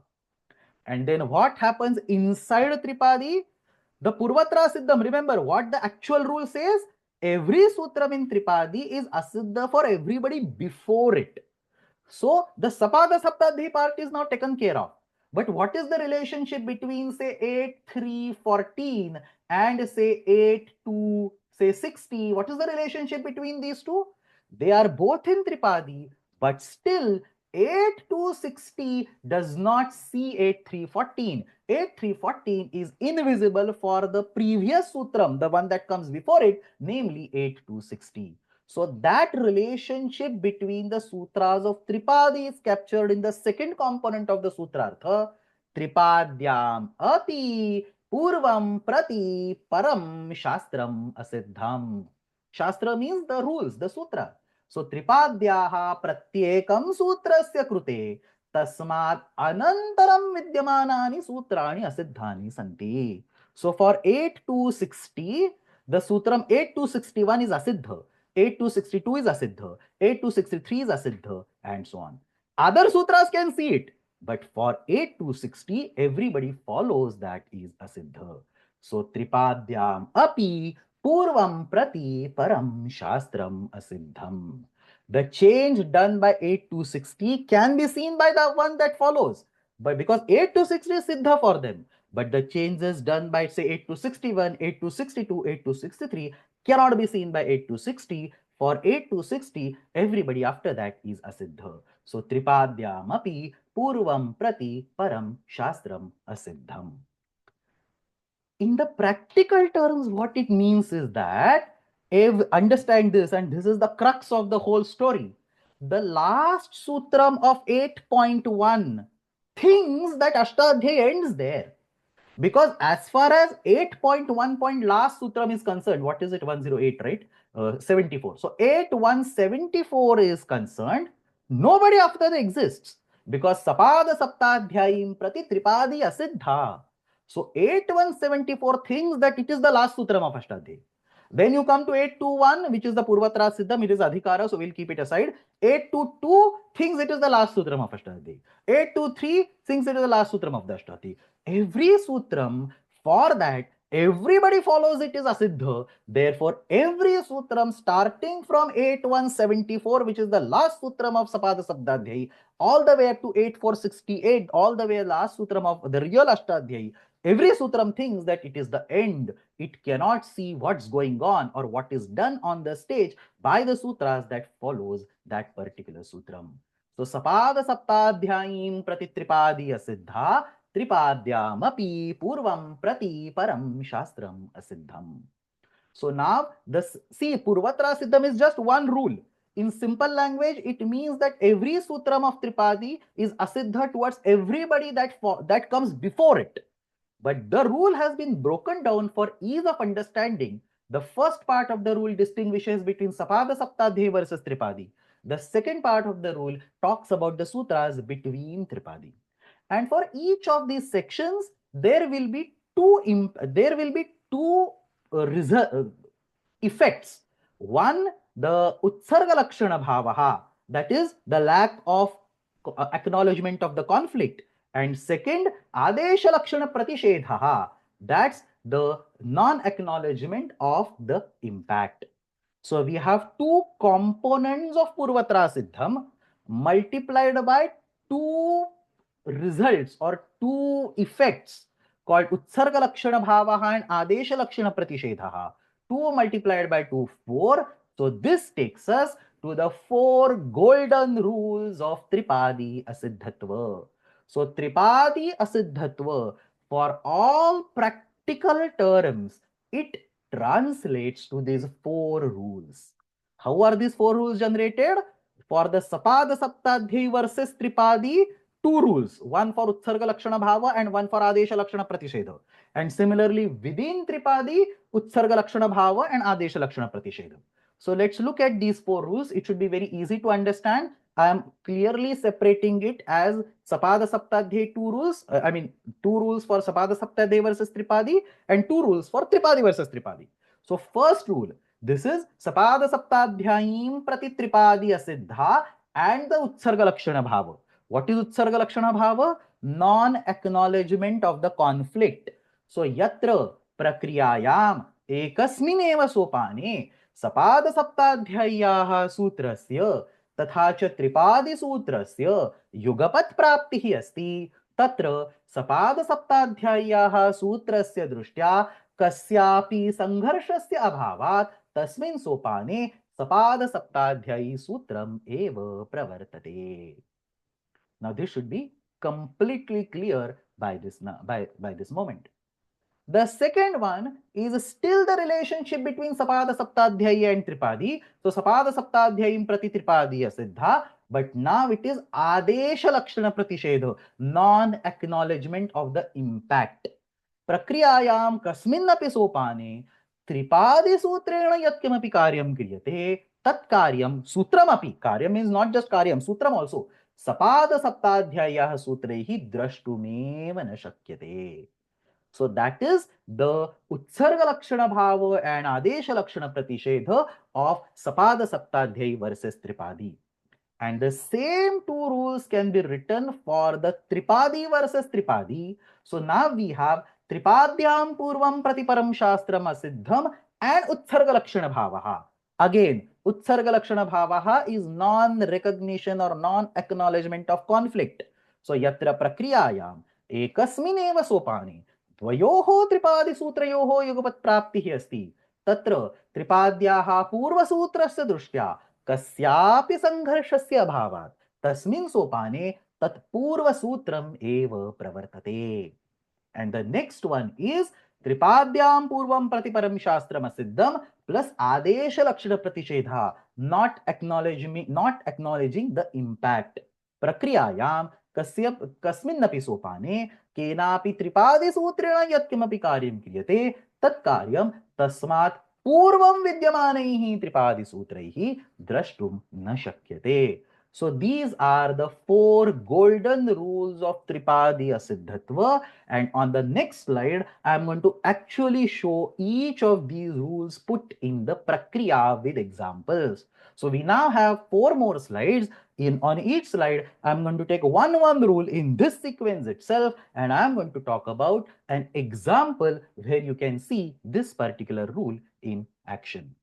And then what happens inside Tripadi? The Purvatra Siddham, remember what the actual rule says? Every sutram in Tripadi is asiddha for everybody before it. So the Sapada Saptadhi part is now taken care of. But what is the relationship between say 8, 3, 14 and say 8 to say 60? What is the relationship between these two? They are both in Tripadi, but still 8 to 60 does not see 8, 3, 14. 8, 3, 14 is invisible for the previous sutram, the one that comes before it, namely 8 to 60. So that relationship between the sutras of Tripadi is captured in the second component of the sutrartha. Tripadyam api purvam prati param shastram asiddham. Shastra means the rules, the sutra. So Tripadyaha pratyekam sutrasya krute tasmat anantaram vidyamanani sutrani asiddhani santi. So for 8 to 60, the sutram 8 to 61 is asiddha. 8 to 62 is asiddha, 8 to 63 is asiddha, and so on. Other sutras can see it, but for 8 to 60, everybody follows that is asiddha. So Tripadyam api purvam prati param shastram asiddham. The change done by 8 to 60 can be seen by the one that follows, but because 8 to 60 is siddha for them. But the changes done by say 8 to 61, 8 to 62, 8 to 63 cannot be seen by 8 to 60. For 8 to 60, everybody after that is asiddha. So Tripadyamapi Purvam Prati Param Shastram Asiddham. In the practical terms, what it means is that, understand this, and this is the crux of the whole story. The last sutram of 8.1 thinks that Ashtadhyayi ends there. Because as far as 8.1 point last sutram is concerned, what is it? 108, right? 74. So 8174 is concerned, nobody after that exists. Because Sapada Saptadhyayim Prati Tripadi Asiddha. So 8174 thinks that it is the last sutram of Ashtadhyayi. Then you come to 821, which is the Purvatra Siddham, it is Adhikara, so we'll keep it aside. 822 thinks it is the last sutram of Ashtadhyayi. 823 thinks it is the last sutram of the Ashtadhyayi. Every sutram, for that, everybody follows it is asiddha. Therefore, every sutram starting from 8174, which is the last sutram of Sapada Sabdadhyayi, all the way up to 8468, all the way last sutram of the real Ashtadhyayi, every sutram thinks that it is the end. It cannot see what's going on or what is done on the stage by the sutras that follows that particular sutram. So Sapada Saptadhyayim Pratitripadi Asiddha Tripadyamapi Purvam Prati Param Shastram Asiddham. So now see Purvatra Siddham is just one rule. In simple language, it means that every sutram of Tripadi is asiddha towards everybody that comes before it. But the rule has been broken down for ease of understanding. The first part of the rule distinguishes between Sapada Saptadhyayi versus Tripadi. The second part of the rule talks about the sutras between Tripadi. And for each of these sections, there will be two effects. One, the Utsarga Lakshana Bhavaha, that is the lack of acknowledgement of the conflict. And second, Adesha Lakshana Pratishedhaha, that's the non-acknowledgement of the impact. So we have two components of Purvatra Siddham multiplied by two results or two effects called Utsarga Lakshana Bhavaha and Adesha Lakshana Pratishedhaha. 2 multiplied by 2, 4. So this takes us to the 4 golden rules of Tripadi Asiddhatva. So Tripadi Asiddhatva, for all practical terms, it translates to these 4 rules. How are these 4 rules generated? For the Sapada Saptadhyayi versus Tripadi, 2 rules, one for Utsarga Lakshana Bhava and one for Adesha Lakshana Pratishedha. And similarly, within Tripadi, Utsarga Lakshana Bhava and Adesha Lakshana Pratishedha. So let's look at these 4 rules. It should be very easy to understand. I am clearly separating it as Sapada Saptadhyayi 2 rules. 2 rules for Sapada Saptadhyayi versus Tripadi and 2 rules for Tripadi versus Tripadi. So first rule, this is Sapada Saptadhyayim Prati Tripadi Asiddha and the Utsarga Lakshana Bhava. What is utsarga lakshana bhava? Non-acknowledgement of the conflict. So yatra prakriyayam ekasmineva sopane सपाद सप्ताध्याय्याः सूत्रस्य तथा च त्रिपादी सूत्रस्य युगपत् प्राप्तिः अस्ति तत्र सपाद सप्ताध्याय्याः सूत्रस्य दृष्ट्या कस्यापि संघर्षस्य अभावात् तस्मिन् सोपाने सपाद सप्ताध्यायी सूत्रम् एव प्रवर्तते. Now this should be completely clear by this moment. The second one is still the relationship between Sapada Saptadhyayi and Tripadi. So Sapada Saptadhyayim Prati Tripadi Asiddha, but now it is Adesha Lakshana Pratishedha, non-acknowledgement of the impact. Prakriyayam kasminnapi sopane Tripadi Sutrena Yatkamapi Karyam Kriyate Tat Karyam Sutramapi. Karyam means not just Karyam, Sutram also. Sapada Saptadhyayah Sutrehi Drashtumeva na Shakyate. So that is the Utsarga Lakshana Bhava and Adesha Lakshana Pratishedha of Sapada Saptadhyayi versus Tripadi. And the same two rules can be written for the Tripadi versus Tripadi. So now we have Tripadyam Purvam Pratiparam Shastram Asiddham and Utsarga Lakshana Bhavaha. Again, Utsarga Lakshana Bhavaha is non-recognition or non-acknowledgement of conflict. So Yatra Prakriyayam Ekasmineva Sopani द्वयोः त्रिपादिसूत्रयोः युगपत्प्राप्तिः अस्ति तत्र त्रिपाद्याः पूर्वसूत्रस्य दृष्ट्या कस्यापि संघर्षस्य अभावात् तस्मिन् सोपाने तत् पूर्वसूत्रम् एव प्रवर्तते. And the next one is त्रिपाद्यां पूर्वं प्रतिपरं शास्त्रम् असिद्धं plus आदेश लक्षण प्रतिषेधा, not acknowledging the impact. प्रक्रियायां कस्मिन्नपि सोपाने केनापि त्रिपादी सूत्रेण यत्किमपि कार्यं क्रियते तत् कार्यं तस्मात् पूर्वं विद्यमानैः त्रिपादी सूत्रैः द्रष्टुं न शक्यते. So these are the four golden rules of Tripadi Asiddhatva, and on the next slide I am going to actually show each of these rules put in the Prakriya with examples. So we now have four more slides. On each slide I am going to take one rule in this sequence itself, and I am going to talk about an example where you can see this particular rule in action.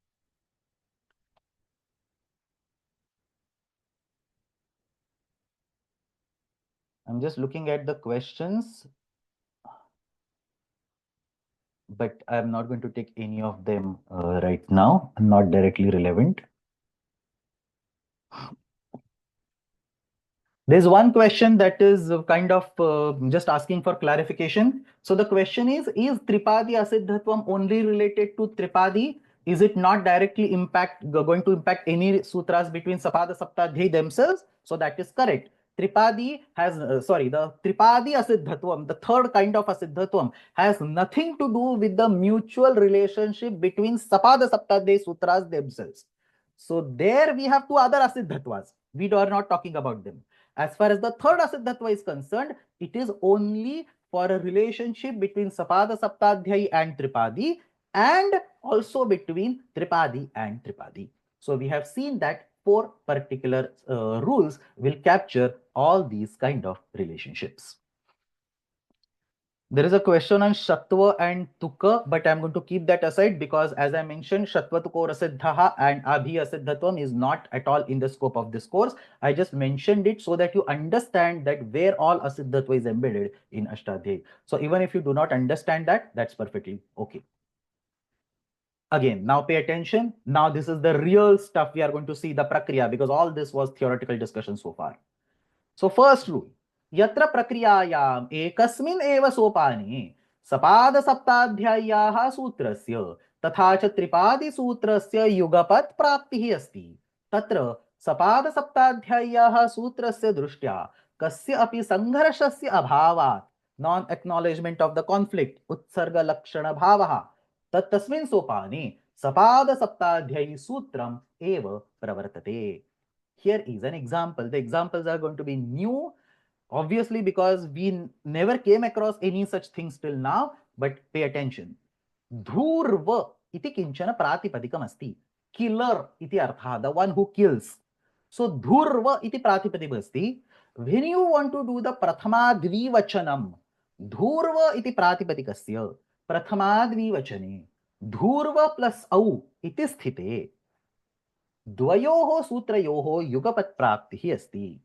I'm just looking at the questions, but I'm not going to take any of them right now, not directly relevant. There's one question that is kind of just asking for clarification. So the question is Tripadi Asiddhatvam only related to Tripadi? Is it not directly going to impact any sutras between Sapada Saptadhyayi themselves? So that is correct. Tripadi has, the Tripadi Asiddhatvam, the third kind of Asiddhatvam, has nothing to do with the mutual relationship between Sapada Saptadhyayi sutras themselves. So there we have two other Asiddhatvas. We are not talking about them. As far as the third Asiddhatva is concerned, it is only for a relationship between Sapada Saptadhyayi and Tripadi, and also between Tripadi and Tripadi. So we have seen that four particular rules will capture all these kind of relationships. There is a question on Shatva and Tukka, but I'm going to keep that aside because, as I mentioned, Shatva Tukko Rasiddhaha and Abhi Asiddhatvam is not at all in the scope of this course. I just mentioned it so that you understand that where all Asiddhatva is embedded in Ashtadhyayi. So even if you do not understand that, that's perfectly okay. Again, now pay attention. Now this is the real stuff we are going to see, the Prakriya, because all this was theoretical discussion so far. So first rule, यत्र प्रक्रियायाम् एकस्मिन् एव सोपाने सपाद सप्ताध्याय्याः सूत्रस्य तथा च त्रिपादी सूत्रस्य युगपत् प्राप्तिः अस्ति तत्र सपाद सप्ताध्याय्याः सूत्रस्य दृष्ट्या कस्य अपि संघर्षस्य अभावात् non acknowledgement of the conflict उत्सर्ग लक्षण भावः तस्मिन् सोपाने सपाद सप्ताध्यायी सूत्रम् एव प्रवर्तते. Here is an example. The examples are going to be new, obviously, because we never came across any such things till now, but pay attention. Dhurva iti kinchana pratipadikam asti. Killer iti artha, the one who kills. So dhurva iti pratipadikam asti. when you want to do the prathama dhurva iti pratipadikasya prathama dhurva plus au iti sthite dvayoho sutrayoho yugapat praptihi asti.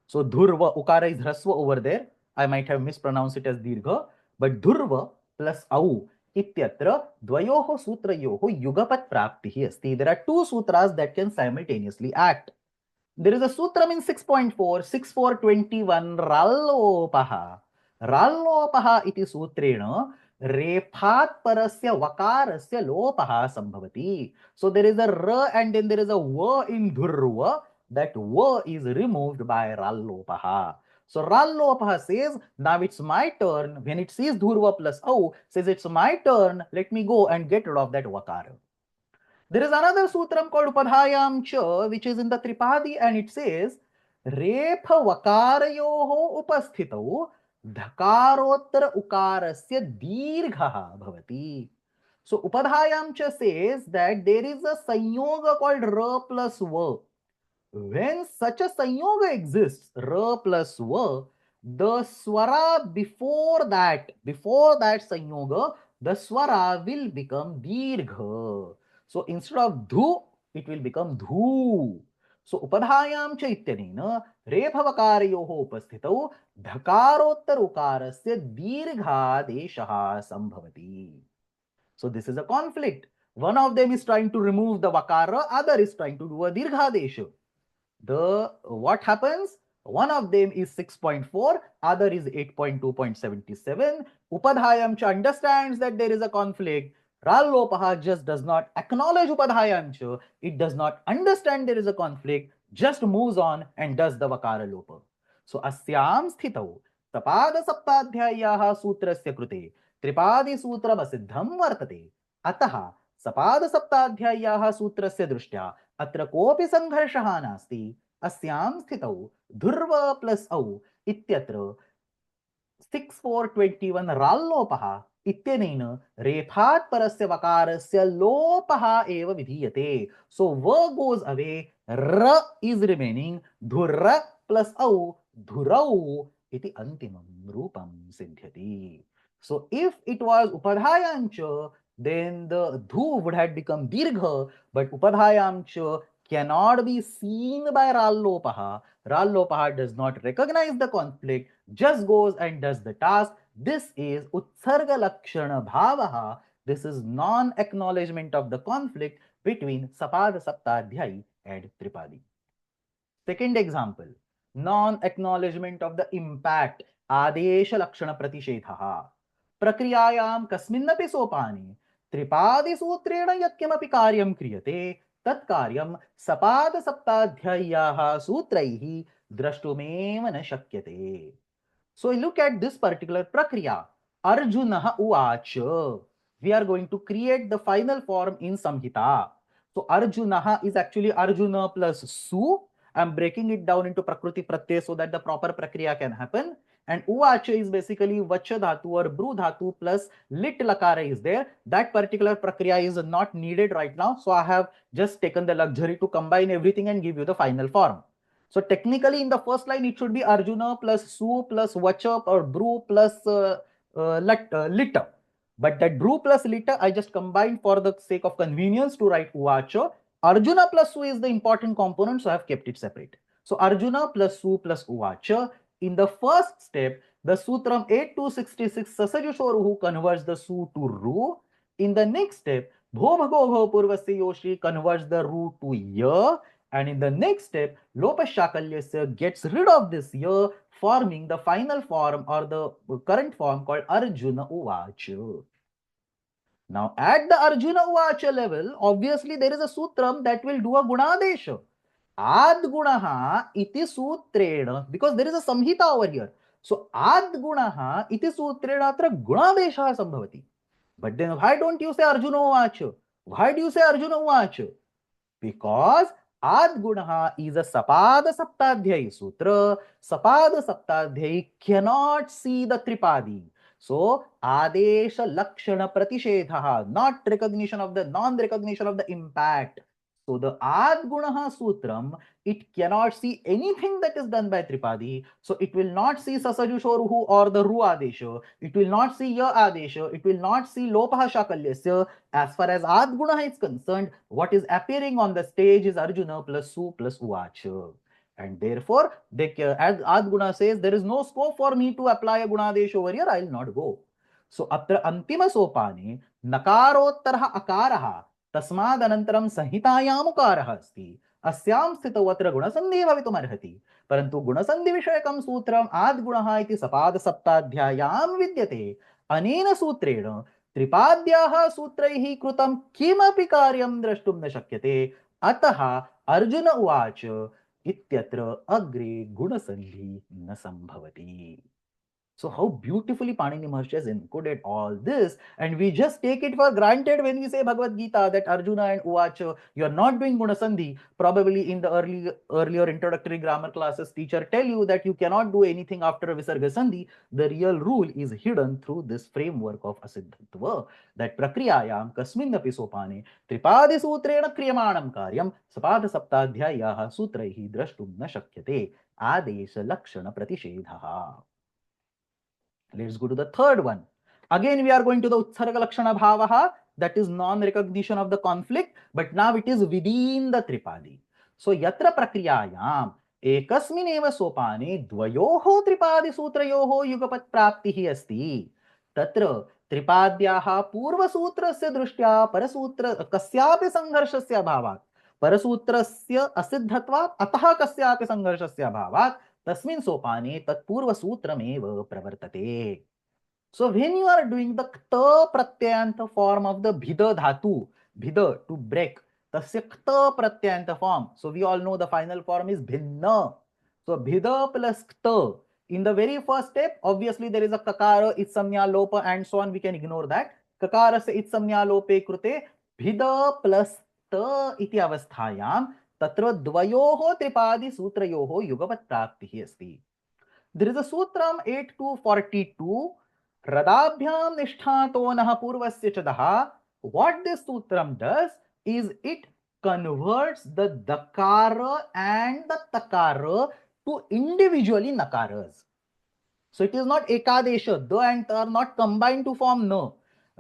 So dhurva, ukara is hrasva over there. I might have mispronounced it as dirgha, but dhurva plus au ityatra dvayoho sutrayoho yugapat praptihi asti. There are two sutras that can simultaneously act. There is a sutram in 6.4, 6.421, Rallopaha. Rallopaha iti sutrena rephat parasya vakarasya lopaha sambhavati. So there is a r and then there is a v in dhurva. That v is removed by Rallopaha. So Rallopaha says, now it's my turn. When it sees dhurva plus au, says it's my turn. Let me go and get rid of that vakara. There is another sutram called Upadhayam Cha, which is in the Tripadi, and it says Repha Vakarayoho Upasthitau Dhakarottara Ukarasya Dirghaha Bhavati. So Upadhayam Cha says that there is a sanyoga called R plus V. When such a sanyoga exists, R plus V, the swara before that sanyoga, the swara will become dirgha. So instead of dhu, it will become dhu. So upadhayam cha ityanena rephavakarayoho upasthitau dhakarottar ukarasya dirghadeshaha sambhavati. So this is a conflict. One of them is trying to remove the vakara, other is trying to do a dirghadesha. What happens? One of them is 6.4, other is 8.2.77. Upadhayam cha understands that there is a conflict. Rallopaha just does not acknowledge Upadhayam cha. It does not understand there is a conflict, just moves on and does the Vakara Lopa. So asyam sthitau sapada saptadhyayaha sutrasya krute tripadi sutram asiddham vartate. Ataha sapada saptadhyayaha sutrasya दृष्ट्या अत्र कोऽपि संघर्षः नास्ति. अस्यां स्थितौ Dhruv plus औ इत्यत्र 6.421 राल्लोपः इत्यनेन रेफात् परस्य वकारस्य लोपः एव विधीयते. So v goes away, r is remaining, dhurra plus au dhurau iti antimam rupam siddhyati. So if it was upadhayancha, then the dhu would have become dirgha, but upadhayamcha cannot be seen by Rallopaha. Rallopaha does not recognize the conflict, just goes and does the task. This is Utsarga Lakshana Bhavaha. This is non-acknowledgement of the conflict between Sapada Saptadhyayi and Tripadi. Second example, non-acknowledgement of the impact Adesha Lakshana Pratishethaha. Prakriyayam kasminnapi sopane Tripadi Sutrena yatkamapi karyam kriyate तत्कार्यम सपाद सप्ताध्याय्याः सूत्रैः द्रष्टुमेव न शक्यते. So look at this particular prakriya. Arjunah uvacha. We are going to create the final form in Samhita. So Arjunah is actually Arjuna plus Su. I am breaking it down into Prakruti Pratyay so that the proper prakriya can happen. And uvacha is basically vacha dhatu or bru dhatu plus lit lakara is there. That particular prakriya is not needed right now. So I have just taken the luxury to combine everything and give you the final form. So technically in the first line it should be Arjuna plus Su plus vacha or bru plus lita. But that bru plus lita I just combined for the sake of convenience to write uvacha. Arjuna plus Su is the important component, so I have kept it separate. So Arjuna plus Su plus uvacha. In the first step, the sutram 8266 Sasajushoruhu converts the Su to Ru. In the next step, Bho Bhago Bho Purvasya Yoshi converts the Ru to Ya. And in the next step, Lopashakalya gets rid of this Ya, forming the final form or the current form called Arjuna Uvacha. Now at the Arjuna Uvacha level, obviously there is a sutram that will do a Gunadesha. Ad gunaha iti sutrena, because there is a samhita over here. So ad gunaha iti sutrena atra gunadesha sambhavati. But then why don't you say Arjuna Uvacha? Why do you say Arjuna Uvacha? Because ad gunaha is a sapada saptadhyayi sutra. Sapada saptadhyayi cannot see the tripadi. So adesha lakshana pratishethaha, not recognition of the non-recognition of the impact. So the Ad Gunaha Sutram, it cannot see anything that is done by Tripadi. So it will not see Sasajushoruhu or the Ru Adesha. It will not see Ya Adesha. It will not see Lopaha Shakalyasya. As far as Ad Gunaha is concerned, what is appearing on the stage is Arjuna plus Su plus Uvacha. And therefore, as Ad Guna says, there is no scope for me to apply a Gunadesh over here. I will not go. So अत्र अंतिम सोपाने नकारोत्तरः अकारः तस्मादनन्तरं संहितायाम् उकारः अस्ति अस्यां स्थितौ अत्र गुणसन्धिः भवितुमर्हति परन्तु गुणसन्धिविषयकं सूत्रम् आद्गुणः इति सपादसप्ताध्याय्यां विद्यते अनेन सूत्रेण त्रिपाद्याः सूत्रैः कृतं किमपि कार्यं द्रष्टुं न शक्यते अतः अर्जुन उवाच इत्यत्र अग्रे गुणसन्धिः न संभवति. So how beautifully Panini Maharshi has encoded all this, and we just take it for granted when we say Bhagavad Gita that Arjuna and Uvacha, you are not doing Gunasandhi. Probably in the earlier introductory grammar classes, teacher tell you that you cannot do anything after a Visarga Sandhi. The real rule is hidden through this framework of Asiddhatva, that Prakriyayam kasminnapi sopane tripadi sutrena kriyamanam karyam sapada saptadhyayaha sutraihi drashtum na shakyate adesha lakshana pratishedhaha. Let's go to the third one. Again, we are going to the Utsarga Lakshana Bhavaha, that is non-recognition of the conflict, but now it is within the Tripadi. So, Yatra Prakriyayam ekasmineva sopane dvayoho Tripadi sutrayoho yugapat praptihi asti. Tatra Tripadyaha Purva Sutrasya Drushtya Parasutra Kasyapi Sangharshasya Bhavat Parasutrasya Asiddhatvat Ataha Kasyapi Sangharshasya Bhavat तस्मिन् सोपाने तत्पूर्व सूत्रमेव प्रवर्तते. So when you are doing the kta pratyanta form of the bhida dhatu, bhida to break, tasya kta pratyanta form. So we all know the final form is bhinna. So bhida plus kta. In the very first step, obviously there is a kakara, itsamnya, lopa and so on. We can ignore that. Kakara se itsamnya lope krute bhida plus ta iti avasthayam तत्र द्वयोः त्रिपादि सूत्रयोः युगपत् प्राप्तिः अस्ति. There is a sutram 8-42 रदाभ्याम निष्ठातो नः पूर्वस्य च दः. What this sutram does is it converts the dakara and the takara to individually nakaras. So it is not ekadesha, the and ta are not combined to form na.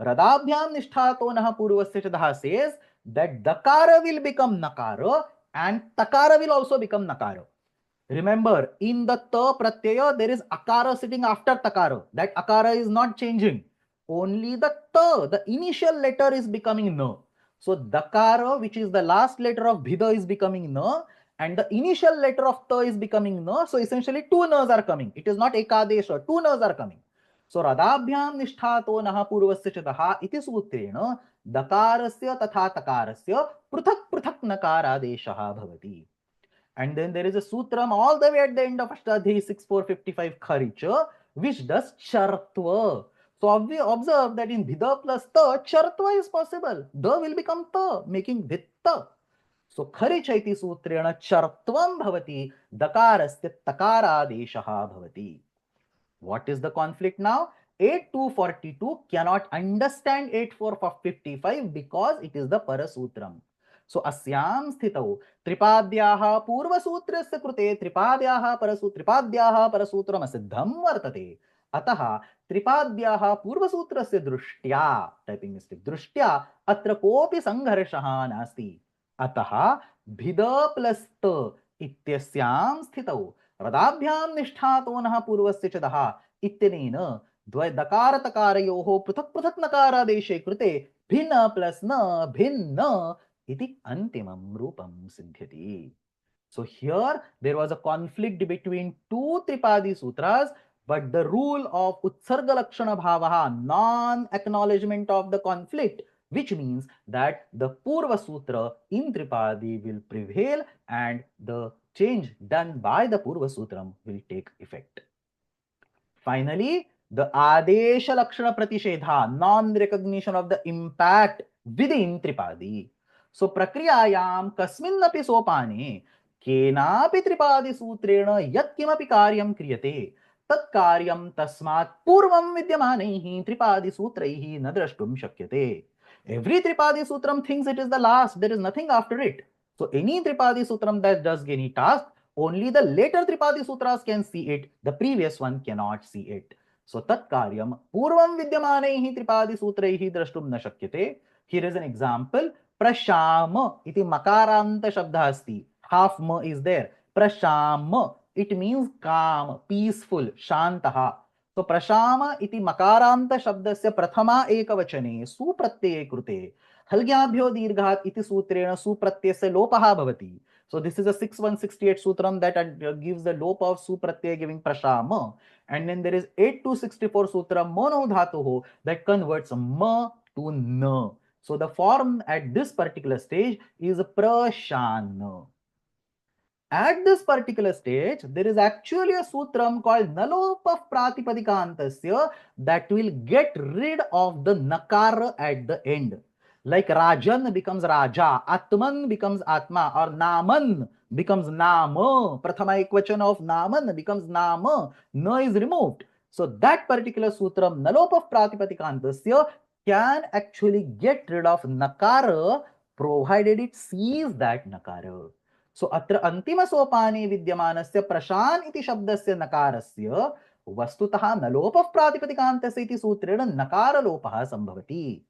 Radabhyam nishthato naha purvasya chadaha says that dakara will become nakara and takara will also become nakara. Remember, in the ta pratyaya, there is akara sitting after takara. That akara is not changing. Only the ta, the initial letter is becoming na. So dakara, which is the last letter of bhida, is becoming na, and the initial letter of ta is becoming na. So essentially two nas are coming. It is not ekadesha, two nas are coming. So radabhyam nishthato naha purvasya chataha iti sutrena dakarasya tatha takarasya pruthak pruthak nakaradeshaha bhavati. And then there is a sutram all the way at the end of Ashtadhyayi 6.4.55 Kharicha, which does chartva. So we observe that in bhida plus ta, chartva is possible. Da will become ta, making vitta. So kharicha iti sutrena chartvam bhavati dakarasya takaradeshaha bhavati. What is the conflict now? 8.2.42 cannot understand 8.4.55 because it is the parasutram. So asyam sthitau tripadyaha purvasutrasya krute tripadyaha parasutram asiddham vartate. Ataha tripadyaha purvasutrasya drushtya, typing mistake, drushtya atra kopi sangharshaha nasti. Ataha bhida plus ta ityasyam sthitau रदाभ्याम निष्ठातो नः पूर्वस्य च दः इत्यनेन द्वय तकारयोः पृथक् पृथक् नकारादेशे कृते भिन्न plus न भिन्न इति अंतिमं रूपं सिद्ध्यति. So here there was a conflict between two Tripadi sutras, but the rule of Utsarga Lakshana Bhavaha, non-acknowledgement of the conflict, which means that the Purva Sutra in Tripadi will prevail and the change done by the Purva Sutram will take effect. Finally, the Adesha Lakshana Pratishedha, non-recognition of the impact within Tripadi. So Prakriyayam kasminnapi sopane केनापि त्रिपादि सूत्रेण यत् किमपि कार्यं क्रियते तत् कार्यं तस्मात् पूर्वं विद्यमानैः त्रिपादि सूत्रैः न द्रष्टुं शक्यते. Every Tripadi Sutram thinks it is the last, there is nothing after it. So any Tripadi Sutram that does any task, only the later Tripadi Sutras can see it, the previous one cannot see it. So tat karyam purvam vidyamanaihi Tripadi Sutraihi drashtum na shakyate. Here is an example. Prashama iti makaranta shabda asti. Half ma is there. Prashama, it means calm, peaceful, shantaha. So prashama iti makaranta shabdasya prathama ekavachane supratyeye krute हल्ग्याभ्यो दीर्घात् इति सूत्रेण सुप्रत्ययस्य लोपः भवति. So this is a 6168 sutram that gives the lope of supratyay giving prashama, and then there is 8264 sutram mono dhatuho that converts ma to na. So the form at this particular stage is prashana. At this particular stage, there is actually a sutram called nalopa pratipadikantasya that will get rid of the nakara at the end. Like Rajan becomes Raja, Atman becomes Atma, or Naman becomes Nama. Prathama ekvachan of Naman becomes Nama. Na is removed. So that particular sutram, nalopa pratipadikantasya, can actually get rid of nakara provided it sees that nakara. सो अत्र अंतिम सोपाने विद्यमानस्य प्रशान इति शब्दस्य नकारस्य वस्तुतः नलोपः प्रातिपदिकान्तस्य इति सूत्रेण नकारलोपः संभवति.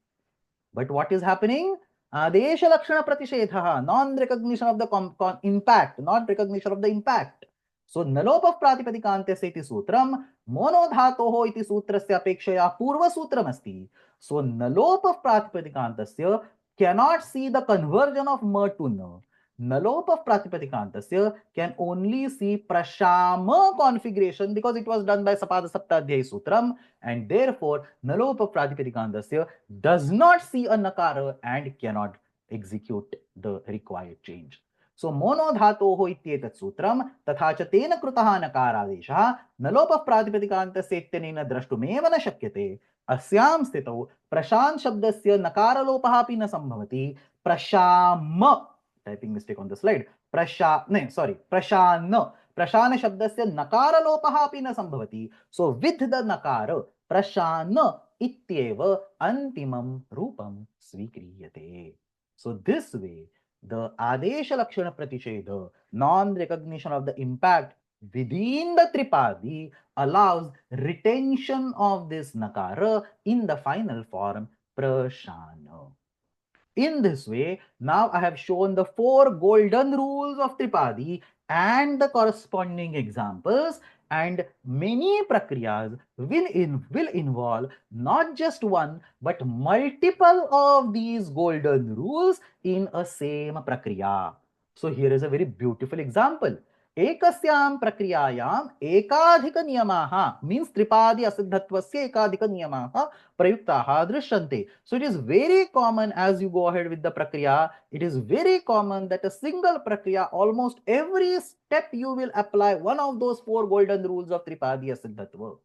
But what is happening? आदेश लक्षण प्रतिषेधः, non recognition of the impact, not recognition of the impact. So नलोपः प्रातिपदिकान्तस्य इति सूत्रं मोनोधातोः इति सूत्रस्य अपेक्षया पूर्वसूत्रमस्ति. So नलोपः प्रातिपदिकान्तस्य cannot see the conversion of ma to na. Nalopa Pratipadikantasya can only see Prashama configuration because it was done by Sapada Saptadhyayi Sutram, and therefore Nalopa Pratipadikantasya does not see a Nakara and cannot execute the required change. So mono dhatoho ityetat sutram तथा च तेन कृतः नकारादेशः नलोपः प्रातिपदिकान्तस्य इत्यनेन द्रष्टुमेव न शक्यते. अस्यां स्थितौ प्रशांत शब्दस्य नकारलोपः अपि न संभवति. प्रशाम, typing mistake on the slide, प्रशान शब्दस्य नकारलोपः अपि न संभवति. So with the nakara प्रशान इत्येव अंतिमं रूपं स्वीक्रियते. So this way the adesha lakshana pratishedha, non recognition of the impact within the tripadi, allows retention of this nakara in the final form prashana. In this way, now I have shown the 4 golden rules of Tripadi and the corresponding examples, and many prakriyas will involve not just one but multiple of these golden rules in a same prakriya. So here is a very beautiful example. एकस्यां प्रक्रियायाम् एकाधिक नियमाः means त्रिपादी असिद्धत्वस्य एकाधिक नियमाः प्रयुक्ताः दृश्यन्ते. So it is very common as you go ahead with the prakriya, it is very common that a single prakriya, almost every step you will apply one of those 4 golden rules of tripadi asiddhatva.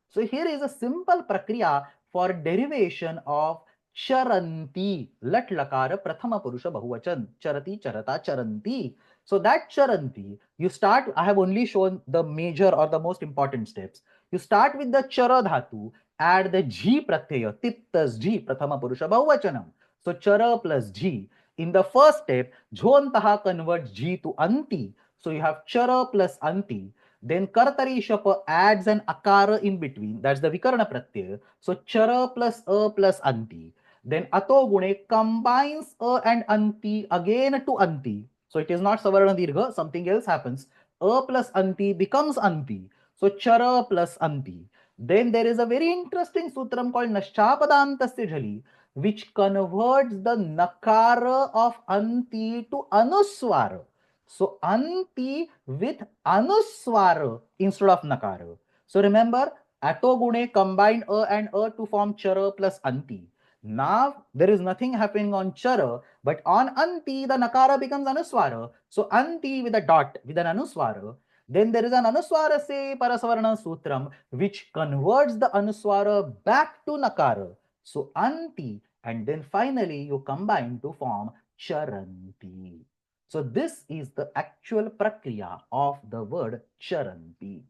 So here is a simple prakriya for derivation of charanti, lat lakara prathama purusha bahuvachan, charati, charata, charanti. So that charanti, you start, I have only shown the major or the most important steps. You start with the chara dhatu, add the ji pratyaya, tiptas ji, prathama purusha bahuvachanam. So chara plus ji. In the first step, jhontaha converts ji to anti. So you have chara plus anti. Then kartari shapa adds an akara in between. That's the vikarana pratyaya. So chara plus a plus anti. Then ato gune combines a and anti again to anti. So it is not savarna dirgha, something else happens. A plus anti becomes anti. So chara plus anti. Then there is a very interesting sutram called Naschapadantasya Jali, which converts the nakara of anti to anuswara. So anti with anuswara instead of nakara. So remember, ato gune combined a and a to form chara plus anti. Now there is nothing happening on chara, but on anti the nakara becomes anuswara. So anti with a dot with an anuswara. Then there is an anuswara se parasavarna sutram which converts the anuswara back to nakara. So anti, and then finally you combine to form charanti. So this is the actual prakriya of the word charanti.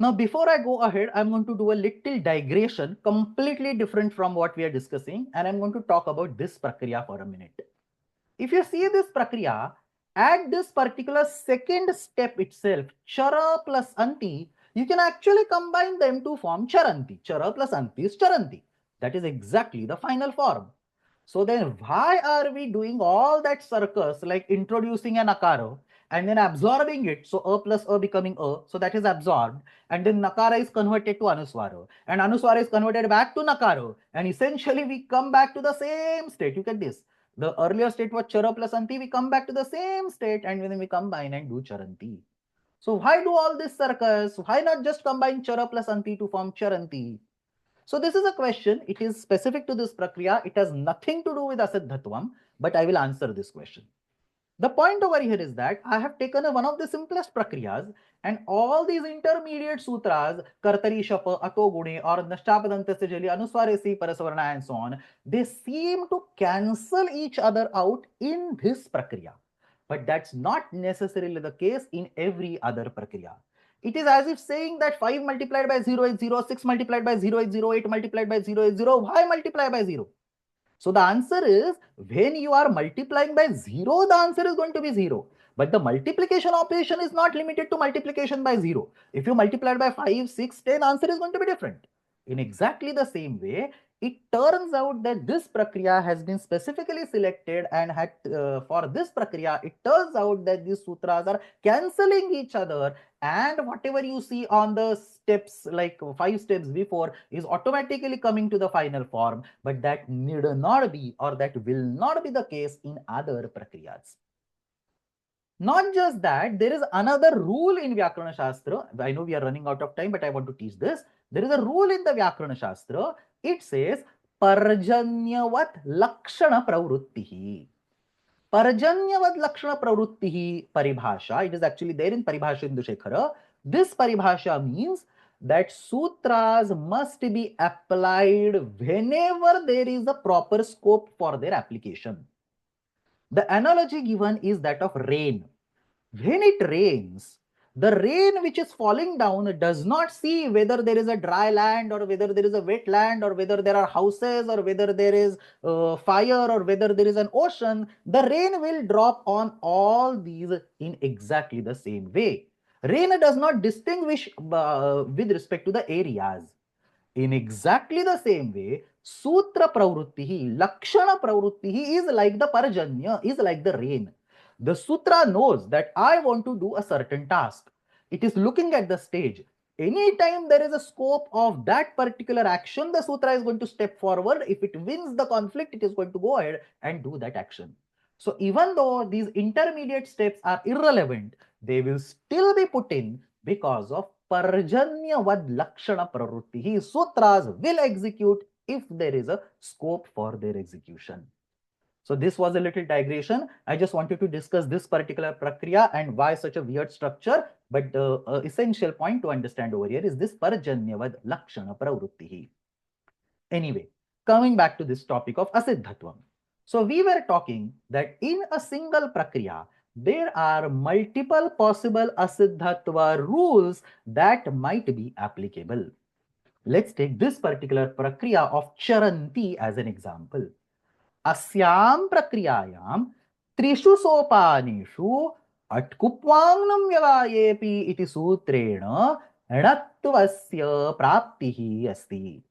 Now, before I go ahead, I'm going to do a little digression, completely different from what we are discussing, and I'm going to talk about this prakriya for a minute. If you see this prakriya, at this particular second step itself, chara plus anti, you can actually combine them to form charanti. Chara plus anti is charanti. That is exactly the final form. So then why are we doing all that circus like introducing an akara and then absorbing it? So a plus a becoming a, so that is absorbed, and then nakara is converted to anuswara, and anuswara is converted back to nakara, and essentially we come back to the same state. You get this. The earlier state was chara plus anti, we come back to the same state and then we combine and do charanti. So why do all this circus? Why not just combine chara plus anti to form charanti? So this is a question. It is specific to this prakriya. It has nothing to do with asiddhatvam, but I will answer this question. The point over here is that I have taken one of the simplest prakriyas and all these intermediate sutras, kartari shapa, ato gune or nashchapadantasya jali, anuswaresi, parasvarna and so on, they seem to cancel each other out in this prakriya. But that's not necessarily the case in every other prakriya. It is as if saying that 5 multiplied by 0 is 0, 6 multiplied by 0 is 0, 8 multiplied by 0 is 0. Why multiply by 0? So the answer is, when you are multiplying by 0, the answer is going to be 0. But the multiplication operation is not limited to multiplication by 0. If you multiply by 5, 6, 10, answer is going to be different. In exactly the same way, it turns out that this prakriya has been specifically selected, and for this prakriya, it turns out that these sutras are cancelling each other, and whatever you see on the steps, like 5 steps before, is automatically coming to the final form. But that need not be, or that will not be the case in other prakriyas. Not just that, there is another rule in Vyakarana Shastra. I know we are running out of time, but I want to teach this. There is a rule in the Vyakarana Shastra. It says Parjanyavat Lakshana Pravrittihi. Parjanyavat Lakshana Pravrittihi Paribhasha. It is actually there in Paribhasha Indushekara. This Paribhasha means that sutras must be applied whenever there is a proper scope for their application. The analogy given is that of rain. When it rains, the rain which is falling down does not see whether there is a dry land or whether there is a wet land or whether there are houses or whether there is fire or whether there is an ocean. The rain will drop on all these in exactly the same way. Rain does not distinguish with respect to the areas. In exactly the same way, Sutra Pravrittihi, Lakshana Pravrittihi is like the Parjanya, is like the rain. The Sutra knows that I want to do a certain task. It is looking at the stage. Anytime there is a scope of that particular action, the Sutra is going to step forward. If it wins the conflict, it is going to go ahead and do that action. So even though these intermediate steps are irrelevant, they will still be put in because of Parjanyavad Lakshana Pravritti. Sutras will execute if there is a scope for their execution. So this was a little digression. I just wanted to discuss this particular prakriya and why such a weird structure. But the essential point to understand over here is this Parjanyavad Lakshana Pravritti. Anyway, coming back to this topic of Asiddhatvam. So we were talking that in a single prakriya, there are multiple possible asiddhatva rules that might be applicable. Let's take this particular prakriya of charanti as an example. Asyam prakriyayam trishu sopanishu atkupvangnam vyavayepi iti sutrena णात्वस्य praptihi asti.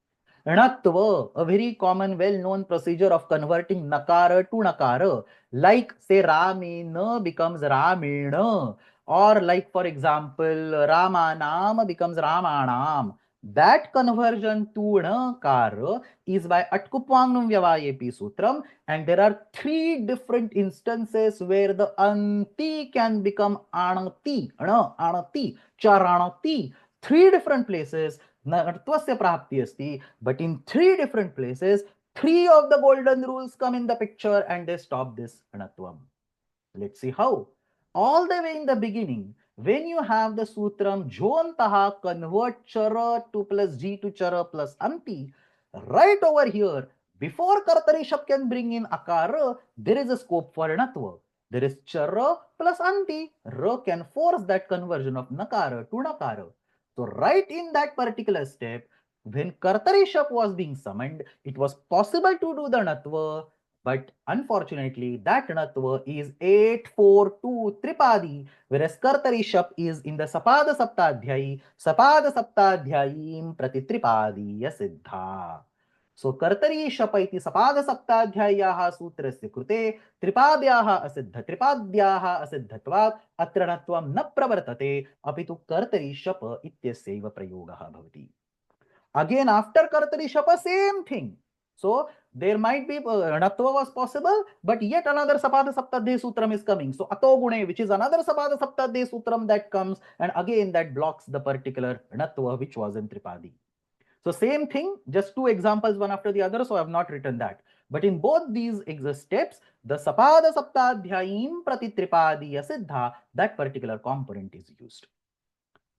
णत्व, a very common, well-known procedure of converting nakara to nakara, like say Ramena becomes Ramena, or like for example Ramanam becomes Ramanam. That conversion to nakara is by Atkupvangnam Vyavayepi Sutram, and there are 3 different instances where the anti can become anati, anati, charanati. 3 different places Natvasya prapti asti, but in 3 different places, 3 of the golden rules come in the picture and they stop this anatvam. Let's see how. All the way in the beginning, when you have the sutram jhontaha convert chara to plus g to chara plus anti, right over here, before kartarishap can bring in akara, there is a scope for anatva. There is chara plus anti. Ra can force that conversion of nakara to nakara. So right in that particular step, when Kartarishap was being summoned, it was possible to do the Natva, But unfortunately, that Natva is 842 Tripadi, whereas Kartari Shap is in the Sapada Saptadhyayi, Sapada Saptadhyayim Prati Tripadi Siddha. So Kartari Shap iti Sapada Saptadhyayaha Sutrasya Krute Tripadyaha Asiddha Tripadyaha Asiddhatvat Atra Natvam na pravartate apitu Kartari Shap ityasaiva prayogaha bhavati. Again, after Kartari Shapa, same thing. So there might be Natva was possible, but yet another Sapada Saptadhe Sutram is coming. So Atogune, which is another Sapada Saptadhe Sutram that comes, and again that blocks the particular Natva which was in Tripadi. So same thing, just two examples one after the other, so I have not written that. But in both these steps, the Sapada Saptadhyayim Prati Tripadiya Siddha, that particular component is used.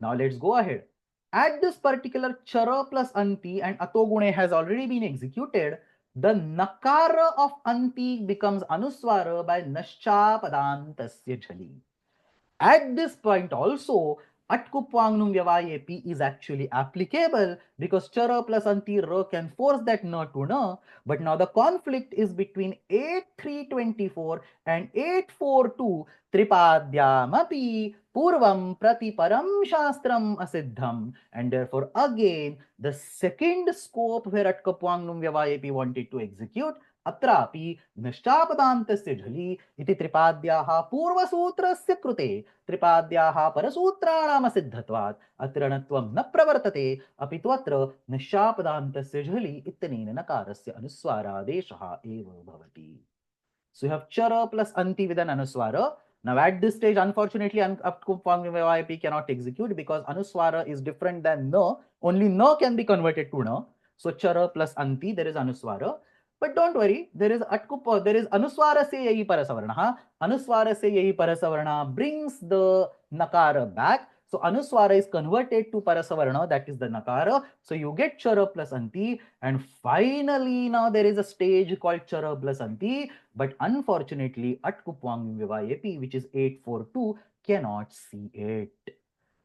Now let's go ahead. At this particular Chara plus Anti and Atogune has already been executed, the Nakara of Anti becomes Anuswara by Nascha Padantasya Jhali. At this point also, Atkupwangnum Vyavayepi is actually applicable because Chara plus Anti Ra can force that Na to Na. But now the conflict is between 8324 and 842 Tripadyamapi Purvam Prati Param Shastram Asiddham. And therefore, again, the second scope where Atkupwangnum Vyavayepi wanted to execute अत्रापि निश्चापदान्तस्य झलि इति त्रिपाद्याः पूर्वसूत्रस्य कृते त्रिपाद्याः परसूत्राणामसिद्धत्वात् अत्र णत्वं न प्रवर्तते अपि तु अत्र निश्चापदान्तस्य झलि इत्यनेन नकारस्य अनुस्वारादेशः एव भवति. So you have chara plus anti with an anuswara. Now at this stage, unfortunately, Atkupwangnam cannot execute because anuswara is different than na. Only na can be converted to na. So chara plus anti, there is anuswara. But don't worry, there is anuswara se yahi parasavarna. Anuswara se yahi parasavarna brings the nakara back. So anuswara is converted to parasavarna, that is the nakara. So you get chara plus anti, and finally now there is a stage called chara plus anti. But unfortunately, Atkupwangnam Vyavayepi, which is 842, cannot see it.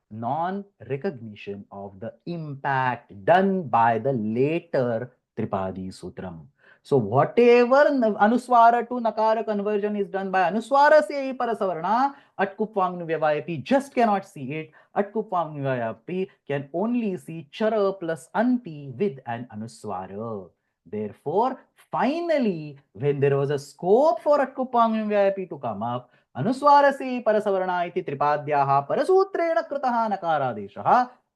Non-recognition of the impact done by the later Tripadi Sutram. So whatever Anuswara to Nakara conversion is done by Anuswara se Parasavarna, Atkupwangnam Vyavayepi just cannot see it. Atkupwangnam Vyavayepi can only see Chara plus Anti with an Anuswara. Therefore, finally, when there was a scope for Atkupwangnam Vyavayepi to come up, अनुस्वारसे परसवर्णा इति त्रिपाद्याः परसूत्रेण कृतः नकारादेशः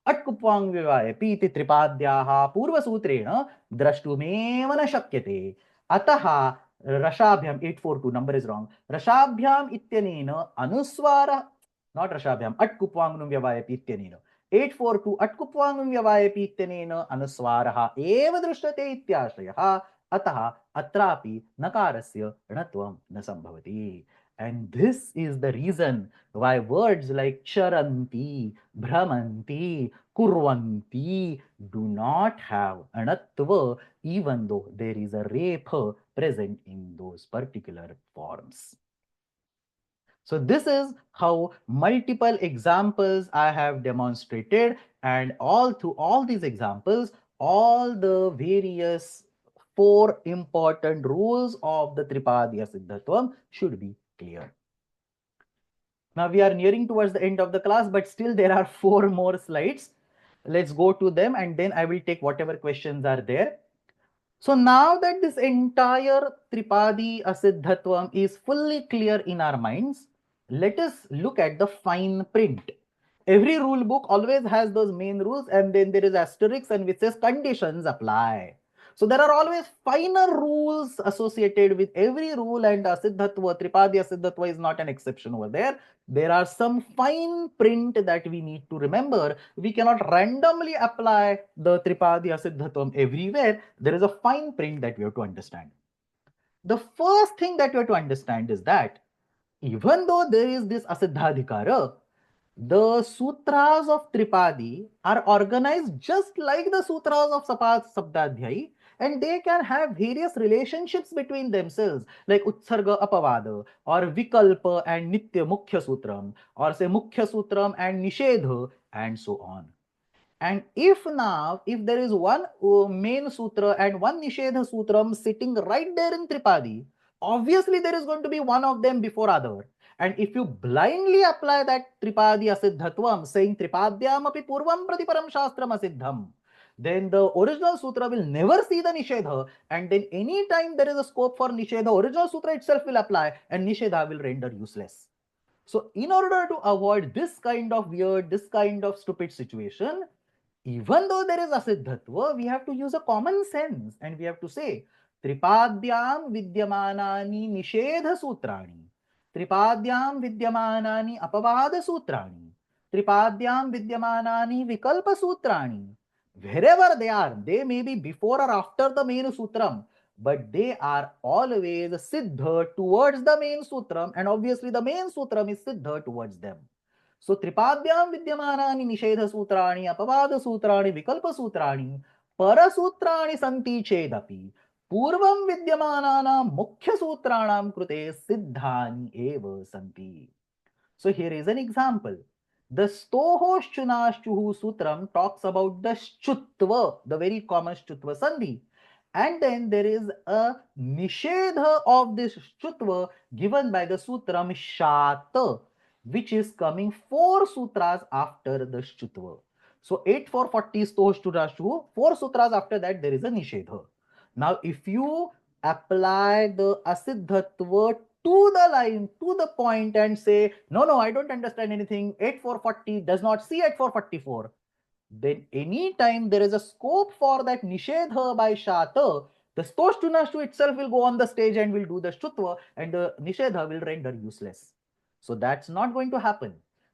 अट्कुप्वाङ् विवायपि इति त्रिपाद्याः पूर्वसूत्रेण द्रष्टुमेव न शक्यते. अतः रसाभ्याम 842 number is wrong. रसाभ्याम इत्यनेन अनुस्वार not रसाभ्याम अट्कुप्वाङ् व्यवायपि इत्यनेन 842 अट्कुप्वाङ् व्यवायपि इत्यनेन अनुस्वारः एव दृश्यते इत्याशयः. अतः अत्रापि नकारस्य णत्वं न संभवति. And this is the reason why words like charanti, brahmanti, kurvanti do not have anatva, even though there is a repha present in those particular forms. So this is how multiple examples I have demonstrated, and through all these examples, all the various 4 important rules of the Tripadya Siddhatvam should be clear. Now we are nearing towards the end of the class, but still there are 4 more slides. Let's go to them and then I will take whatever questions are there. So now that this entire Tripadi Asiddhatvam is fully clear in our minds, let us look at the fine print. Every rule book always has those main rules and then there is asterisk and which says conditions apply. So there are always finer rules associated with every rule, and Asiddhatva, Tripadi Asiddhatva is not an exception over there. There are some fine print that we need to remember. We cannot randomly apply the Tripadi Asiddhatvam everywhere. There is a fine print that we have to understand. The first thing that you have to understand is that even though there is this Asiddhadhikara, the sutras of Tripadi are organized just like the sutras of Saptadhyayi, and they can have various relationships between themselves, like Utsarga Apavada, or Vikalpa and Nitya Mukhya Sutram, or say Mukhya Sutram and Nishedha, and so on. And if there is one main sutra and one Nishedha sutram sitting right there in Tripadi, obviously there is going to be one of them before other. And if you blindly apply that Tripadi asiddhatvam, saying Tripadyam api purvam pratiparam shastram asiddham, then the original sutra will never see the Nishedha, and then any time there is a scope for Nishedha, original sutra itself will apply and Nishedha will render useless. So in order to avoid this kind of weird, this kind of stupid situation, even though there is asiddhatva, we have to use a common sense and we have to say Tripadyam vidyamanani nishedha sutrani, Tripadyam vidyamanani apavada sutrani, Tripadyam vidyamanani vikalpa sutrani. Wherever they are, they may be before or after the main sutram, but they are always siddha towards the main sutram, and obviously the main sutram is siddha towards them. So त्रिपाद्याम विद्यमानानि निषेध सूत्राणि अपवाद सूत्राणि विकल्प सूत्राणि पर सूत्राणि सन्ति चेदपि पूर्वं विद्यमानानां मुख्य सूत्राणां कृते सिद्धानि एव सन्ति. So here is an example. The stohoshchunashchuhu sutram talks about the shchutva, the very common shchutva sandhi. And then there is a nishedha of this shchutva given by the sutram shata, which is coming 4 sutras after the shchutva. So 8 4 40 stohoshchunashchuhu, 4 sutras after that there is a nishedha. Now if you apply the asiddhatva to the line, to the point, and say, no, I don't understand anything, 8440 does not see 8444, then anytime there is a scope for that nishedha by shata, the stoshtunashtu itself will go on the stage and will do the shtutva, and the nishedha will render useless. So that's not going to happen.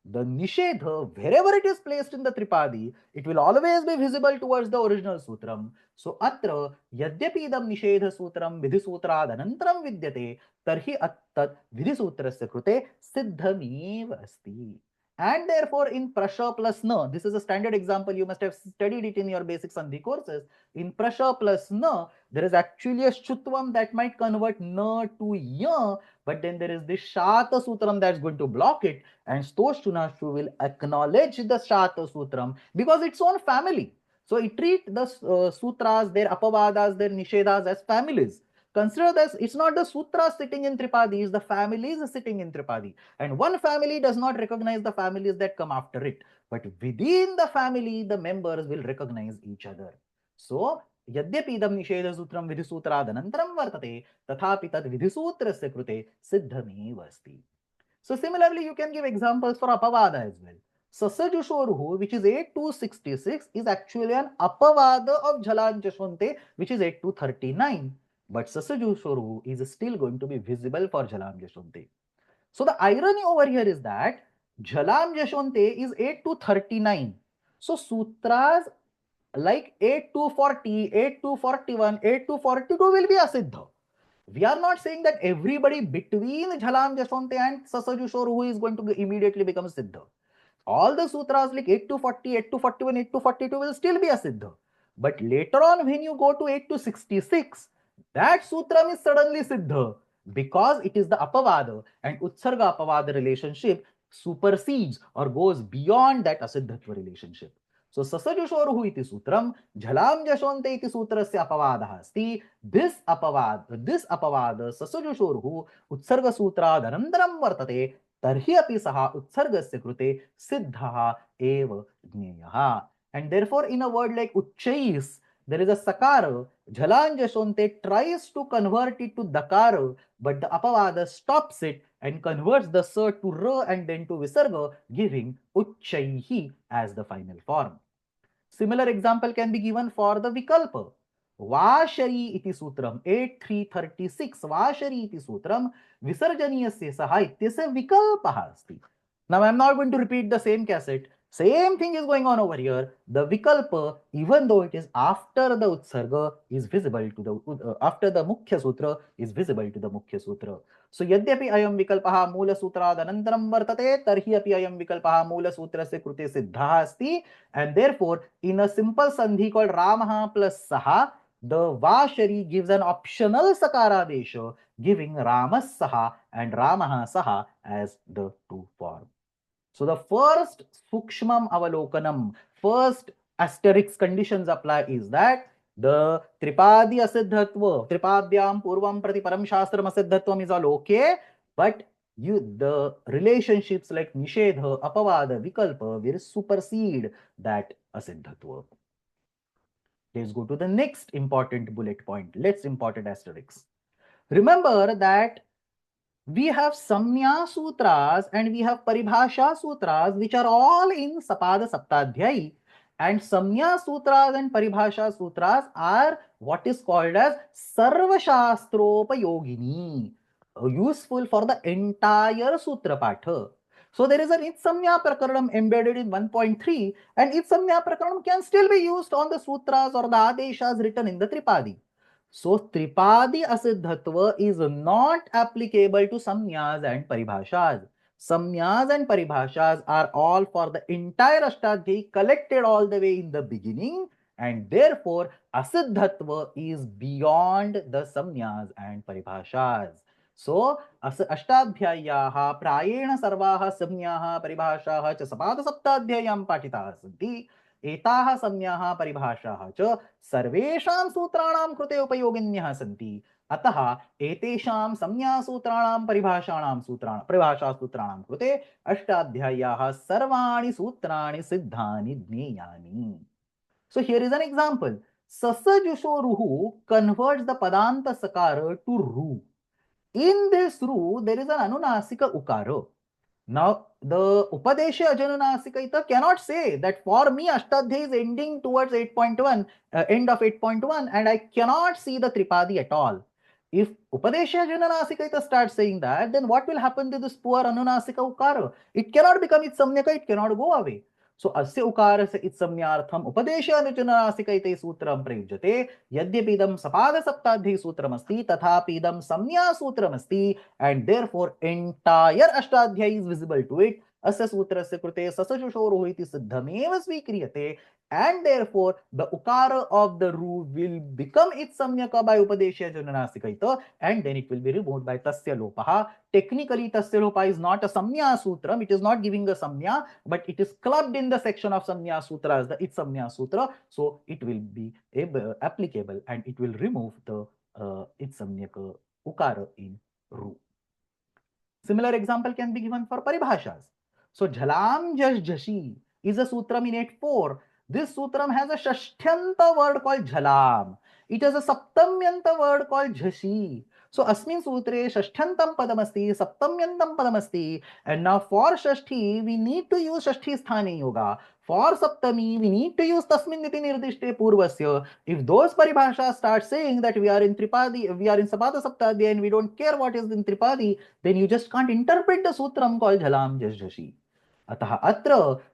The nishedha, wherever it is placed in the tripadi, it will always be visible towards the original sutram. So atra yadyapi idam nishedha sutram vidhi sutrad anantaram vidyate tarhi attat vidhi sutrasya krute siddhamev asti. And therefore, in prasha plus na, this is a standard example, you must have studied it in your basic sandhi courses. In prasha plus na, there is actually a shutvam that might convert na to ya, but then there is this shata sutram that's going to block it, and stoshtunashu will acknowledge the shata sutram because its own family. So it treat the sutras, their apavadas, their nishedas as families. Consider this, it's not the sutra sitting in Tripadi, it's the families sitting in Tripadi. And one family does not recognize the families that come after it. But within the family, the members will recognize each other. So, यद्यपि इदं निषेधसूत्रं विधिसूत्रादनन्तरं वर्तते तथापि तद् विधिसूत्रस्य कृते सिद्धमेव अस्ति. So similarly, you can give examples for apavada as well. Sasajushoruhu, which is 8266, is actually an apavada of Jhalan Jashwante, which is 8239. But Sasajushoruhu is still going to be visible for Jhalam Jashwante. So the irony over here is that Jhalam Jashwante is 8239. So sutras like 8240, 8241, 8242 will be asiddha. We are not saying that everybody between Jhalam Jashwante and Sasajushoruhu is going to immediately become siddha. All the sutras like 8240, 8241, 8242 will still be a siddha. But later on, when you go to 8266, that sutram is suddenly siddha because it is the apavada, and utsarga apavada relationship supersedes or goes beyond that asiddhatva relationship. So sasajushoruhu iti sutram jhalam jashonte iti sutrasya apavadaha asti. This apavada sasajushoruhu utsarga sutrad anantaram vartate tarhi api saha utsargasya krute siddha eva jneyah. And therefore in a word like uchchais, there is a sakara. Jhalan jashonte tries to convert it to dakara, but the apavada stops it and converts the sa to ra and then to visarga, giving uchchaihi as the final form. Similar example can be given for the vikalpa. Vashari iti sutram 8336 Vashari iti sutram visarjaniyasya saha ityasya vikalpaha asti. Now I am not going to repeat the same cassette. Same thing is going on over here. The vikalpa, even though it is after the utsarga, is visible to the after the mukhya sutra is visible to the mukhya sutra. So यद्यपि अयं विकल्पः मूलसूत्राद् अनन्तरं वर्तते तर्हि अपि अयं विकल्पः मूलसूत्रस्य कृते सिद्धः अस्ति. And therefore in a simple sandhi called Ramah plus Saha, the Vashari gives an optional sakaradesha, giving Ramas Saha and Ramah Saha as the two form. So the first sukshmam avalokanam, first asterisk conditions apply is that the tripadi asiddhatva, tripadyam purvam prati param shastram asiddhatvam is all okay, but the relationships like nishedha, apavada, vikalpa will supersede that asiddhatva. Let's go to the next important bullet point. Let's important asterisk. Remember that we have Samnya Sutras and we have Paribhasha Sutras, which are all in Sapada Saptadhyayi. And Samnya Sutras and Paribhasha Sutras are what is called as Sarva Shastropayogini, useful for the entire Sutra Patha. So there is an Itsamnya Prakaranam embedded in 1.3, and Itsamnya Prakaranam can still be used on the Sutras or the Adeshas written in the Tripadi. So Tripadi Asiddhatva is not applicable to Samnyas and Paribhashas. Samnyas and Paribhashas are all for the entire Ashtadhyayi collected all the way in the beginning, and therefore Asiddhatva is beyond the Samnyas and Paribhashas. So Ashtadhyayaha prayena sarvaha samnyaha paribhashaha च सपाद सप्ताध्याय्यां पाठिताः सन्ति एताः संज्ञाः परिभाषाः च सर्वेषां सूत्राणां कृते उपयोगिन्यः सन्ति अतः एतेषां संज्ञासूत्राणां परिभाषासूत्राणां कृते अष्टाध्याय्याः सर्वाणि सूत्राणि सिद्धानि ज्ञेयानि. So here is an example. Sasajusoruhu converts the padanta sakara to ru. In this ru, there is an anunasika ukara. Now, the Upadesha Ajanunasikaita cannot say that for me Ashtadhyayi is ending towards 8.1, end of 8.1, and I cannot see the Tripadi at all. If Upadesha Ajanunasikaita starts saying that, then what will happen to this poor Anunasika Ukara? It cannot become its samyaka, it cannot go away. So asya ukarasya itsamyartham upadeshanujanasikaite sutram prayujyate yadyapidam sapada saptadhi sutramasti tathapidam samnya sutramasti, and therefore entire ashtadhyayi is visible to it. Asya sutrasya krute sasajushoruh iti siddhameva svikriyate, and therefore the ukara of the ru will become its samyaka by upadesha jananasikaita, and then it will be removed by tasya lopaha. Technically tasya lopa is not a samnya sutram, it is not giving a samnya, but it is clubbed in the section of samnya sutra as the it samnya sutra, so it will be applicable and it will remove the it samyaka ukara in ru. Similar example can be given for paribhashas. So jhalam jash jashi is a sutram in 8.4. This sutram has a shashtyanta word called jhalam. It has a saptamyanta word called jhashi. So asmin sutre shashtyantam padamasti, saptamyantam padamasti, and now for shashti we need to use shashti sthani yoga. For saptami we need to use tasmin niti nirdishte purvasya. If those paribhashas start saying that we are in Tripadi, we are in Sapada Saptadhyayi and we don't care what is in Tripadi, then you just can't interpret the sutram called jhalam jashi. अतः अत्र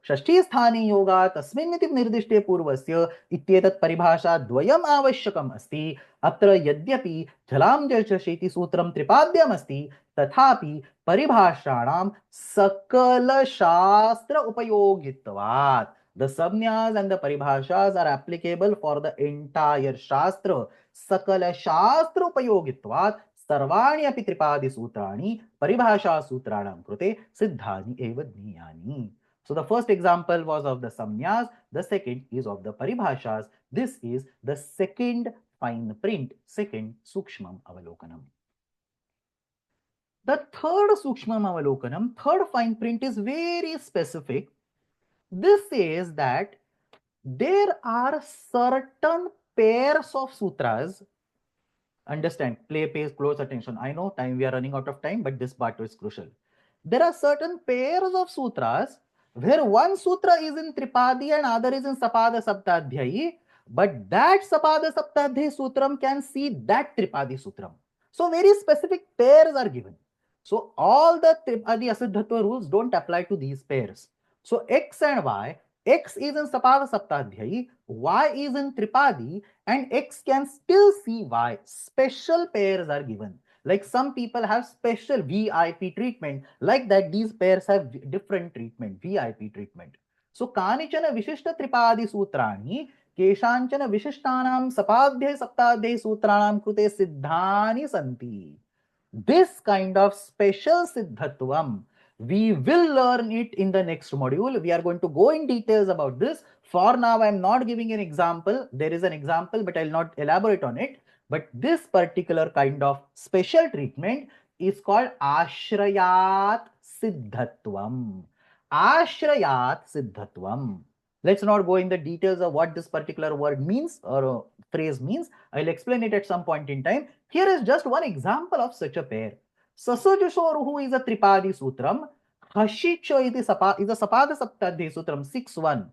षष्ठी स्थाने योगा तस्मिन्निति निर्दिष्टे पूर्वस्य इत्येतत् परिभाषा द्वयम् आवश्यकम् अस्ति. अत्र यद्यपि झलां जषति सूत्रं त्रिपाद्यम् अस्ति, तथापि परिभाषाणां सकलशास्त्र उपयोगित्वात्. The samnyas and the paribhashas are applicable for the entire shastra. Sakala shastra upayogitvat सर्वाणि अपि त्रिपादि सूत्राणि परिभाषा सूत्राणां कृते सिद्धानि एव ज्ञेयानि. So the first example was of the samnyas, the second is of the paribhashas. This is the second fine print, second sukshmam avalokanam. The third sukshmam avalokanam, third fine print is very specific. This says that there are certain pairs of sutras. Understand, pay close attention. I know time, we are running out of time, but this part is crucial. There are certain pairs of sutras where one sutra is in Tripadi and other is in Sapada Saptadhyayi, but that Sapada Saptadhyayi sutram can see that Tripadi sutram. So very specific pairs are given. So all the Tripadi Asiddhatva rules don't apply to these pairs. So X and Y, X is in Sapada Saptadhyayi, Y is in Tripadi, and X can still see Y. Special pairs are given. Like some people have special VIP treatment. Like that, these pairs have different treatment, VIP treatment. So Kanichana Vishishta Tripadi Sutrani, Keshanchana Vishishtanam Sapadhyayi Saptadhyayi Sutranam Krute Siddhani Santi. This kind of special siddhatvam We will learn it in the next module. We are going to go in details about this. For now, I am not giving an example. There is an example, but I'll not elaborate on it. But this particular kind of special treatment is called Ashrayat Siddhatvam. Ashrayat Siddhatvam. Let's not go in the details of what this particular word means or phrase means. I'll explain it at some point in time. Here is just one example of such a pair. Sasujushoruhu is a Tripadi Sutram. Hashicho is a Sapada Saptadhi Sutram 6-1.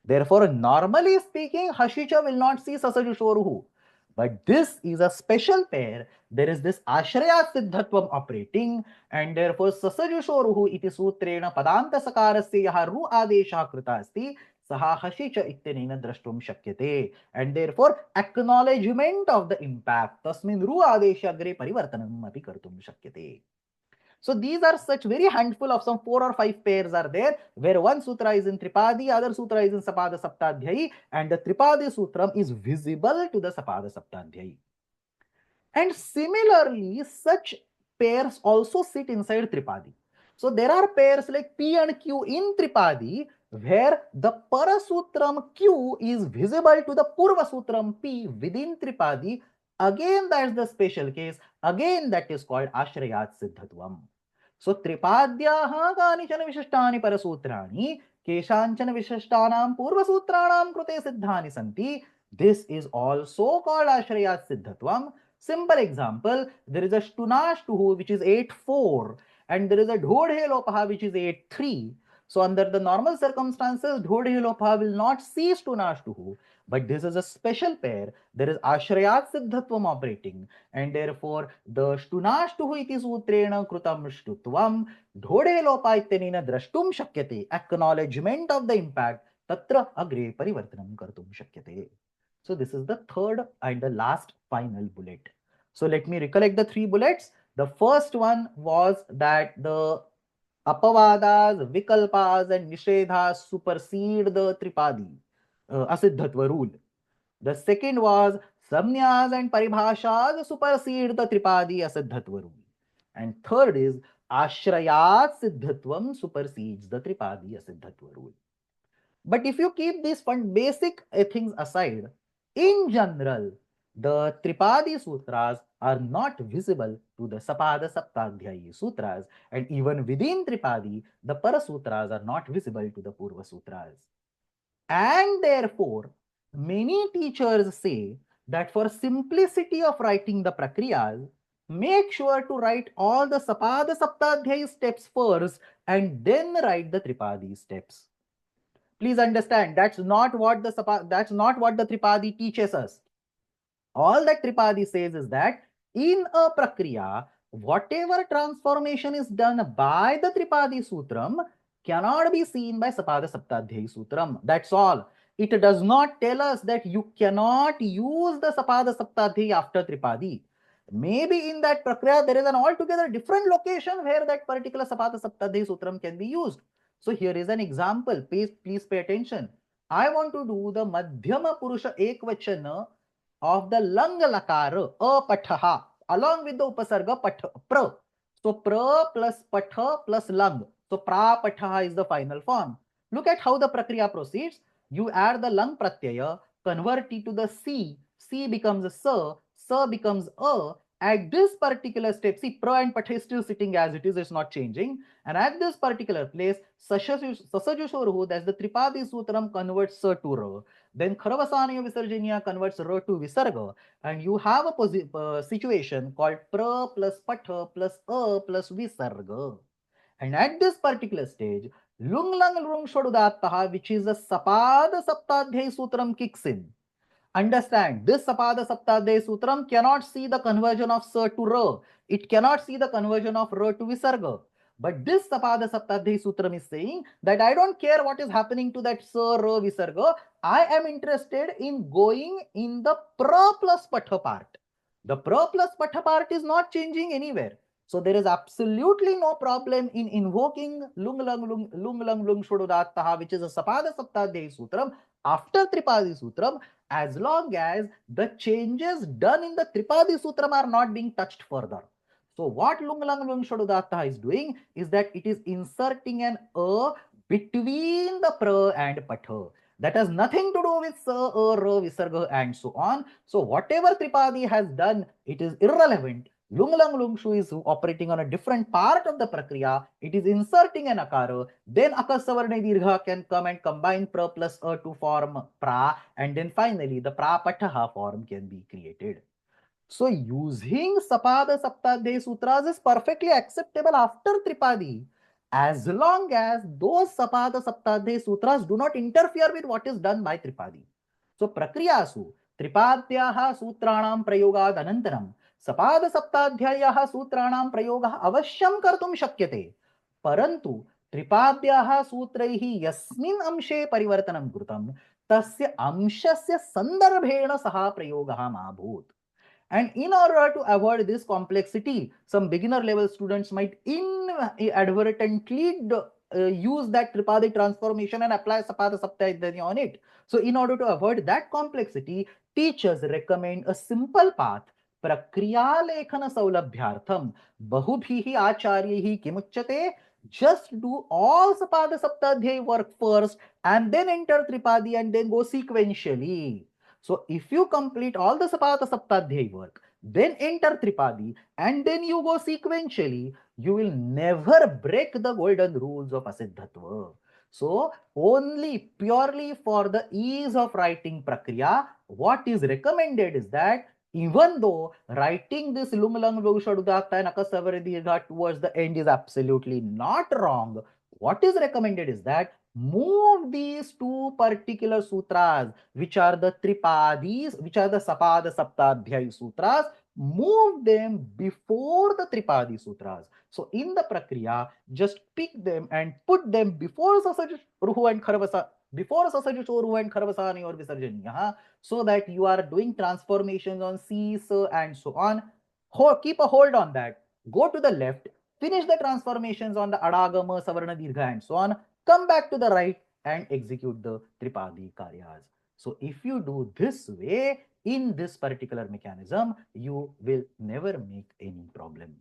Therefore, normally speaking, Hashicha will not see Sasajushoruhu. But this is a special pair. There is this Ashraya Siddhatvam operating, and therefore Sasajushoruhu iti sutrena Padanta Sakarasya yaha Ru Adesha Krita asti saha Hashicha ittenena drashtum shakyate. And therefore, acknowledgement of the impact. Tasmin Ru Adesha Agre Parivartanam api kartum shakyate. So these are such very handful of some 4 or 5 pairs are there, where one sutra is in Tripadi, other sutra is in Sapada Saptadhyayi, and the Tripadi Sutram is visible to the Sapada Saptadhyayi. And similarly, such pairs also sit inside Tripadi. So there are pairs like P and Q in Tripadi, where the Parasutram Q is visible to the Purvasutram P within Tripadi. Again, that's the special case. Again, that is called Ashrayat Siddhatvam. So Tripadyaha kanichana vishishtani parasutrani keshanchana vishishtanaam purvasutranam krute siddhani santi. This is also called Ashrayat Siddhatvam. Simple example, there is a Shtunashtuhu which is 8-4 and there is a Dhodhe Lopaha which is 8-3. So under the normal circumstances, Dhodhe Lopaha will not see Shtunashtuhu. But this is a special pair. There is Ashrayat Siddhatvam operating, and therefore the Shtunashtuhu iti sutrena krutam shtutvam Dhodhe Lopa ittenena drashtum shakyate. Acknowledgement of the impact tatra agre parivartanam kartum shakyate. So this is the third and the last final bullet. So let me recollect the 3 bullets. The first one was that the apavadas, vikalpas and nishedhas supersede the Tripadi asiddhatva rule. The second was samnyas and paribhashas supersede the Tripadi asiddhatva rule. And third is ashrayat siddhatvam supersedes the Tripadi asiddhatva rule. But if you keep these basic things aside, in general, the Tripadi Sutras are not visible to the Sapada Saptadhyayi Sutras, and even within Tripadi, the Parasutras are not visible to the Purva Sutras. And therefore, many teachers say that for simplicity of writing the Prakriyas, make sure to write all the Sapada Saptadhyayi steps first and then write the Tripadi steps. Please understand, that's not what the Tripadi teaches us. All that Tripadi says is that in a Prakriya, whatever transformation is done by the Tripadi Sutram cannot be seen by Sapada Saptadhyayi Sutram. That's all. It does not tell us that you cannot use the Sapada Saptadhyayi after Tripadi. Maybe in that Prakriya, there is an altogether different location where that particular Sapada Saptadhyayi Sutram can be used. So here is an example. Please pay attention. I want to do the Madhyama Purusha Ekvachana of the Lang Lakara, Apatha, along with the Upasarga Patha, Pra. So Pra plus Patha plus Lang. So Pra Patha is the final form. Look at how the Prakriya proceeds. You add the Lang Pratyaya, convert it to the C. C becomes Sa becomes A. At this particular step, see, Pra and Patha is still sitting as it is, it's not changing. And at this particular place, Sasajushoruhu, that's the Tripadi Sutram, converts Sa to Ra. Then Kharavasaniya Visarjaniya converts Ra to Visarga. And you have a situation called Pra plus Patha plus A plus Visarga. And at this particular stage, Lung Lang Lung Shodudattaha, which is a Sapada Saptadhyayi Sutram, kicks in. Understand, this Sapada Saptadhyayi Sutram cannot see the conversion of Sa to Ra. It cannot see the conversion of Ra to Visarga. But this Sapada Saptadhyayi Sutram is saying that I don't care what is happening to that Sa, Ra, Visarga. I am interested in going in the Pra plus Patha part. The Pra plus Patha part is not changing anywhere. So there is absolutely no problem in invoking Lung Lang Lung Shodudattaha, which is a Sapada Saptadhyayi Sutram after Tripadi Sutram, as long as the changes done in the Tripadi Sutram are not being touched further. So what lung lang lung shadudatta is doing is that it is inserting an between the pra and patha. That has nothing to do with sa, ra, visarga and so on. So whatever Tripadi has done, it is irrelevant. Lung lang lung shu is operating on a different part of the prakriya. It is inserting an akara. Then akasavarna dirgha can come and combine pra plus a to form pra, and then finally the pra pataha form can be created. So using Sapada Saptadhyayi Sutras is perfectly acceptable after Tripadi, as long as those Sapada Saptadhyayi Sutras do not interfere with what is done by Tripadi. So Prakriyasu Tripadyaha Sutranam Prayogad Anantaram Sapada Saptadhyayaha Sutranam Prayogah Avashyam Kartum Shakyate. Parantu Tripadyaha Sutraihi Yasmin Amshe Parivartanam Krutam Tasya Amshasya Sandarbhena Saha Prayogaha Mabhut. And in order to avoid this complexity, some beginner level students might inadvertently use that Tripadi transformation and apply Sapada Saptadhyani on it. So in order to avoid that complexity, teachers recommend a simple path. Prakriya Lekhana Saulabhyartham Bahubhihi Acharyahi Kimuchate. Just do all Sapada Saptadhyay work first and then enter Tripadi and then go sequentially. So if you complete all the Sapata Saptadhyay work, then enter Tripadi, and then you go sequentially, you will never break the golden rules of Asiddhatva. So only purely for the ease of writing Prakriya, what is recommended is that even though writing this Lumlang Vaushadudakta and Akasavaradiga towards the end is absolutely not wrong, what is recommended is that move these two particular sutras, which are the Tripadis, which are the Sapada Saptadhyay sutras, move them before the Tripadi sutras. So in the Prakriya, just pick them and put them before Sasaj Ruhu and Kharvasa, before Sasaj Ruhu and Kharvasani or Visarjaniya, so that you are doing transformations on C, S, and so on. Keep a hold on that. Go to the left, finish the transformations on the Adagama, Savarna, Dirgha, and so on. Come back to the right and execute the Tripadi Karyas. So if you do this way, in this particular mechanism, you will never make any problem.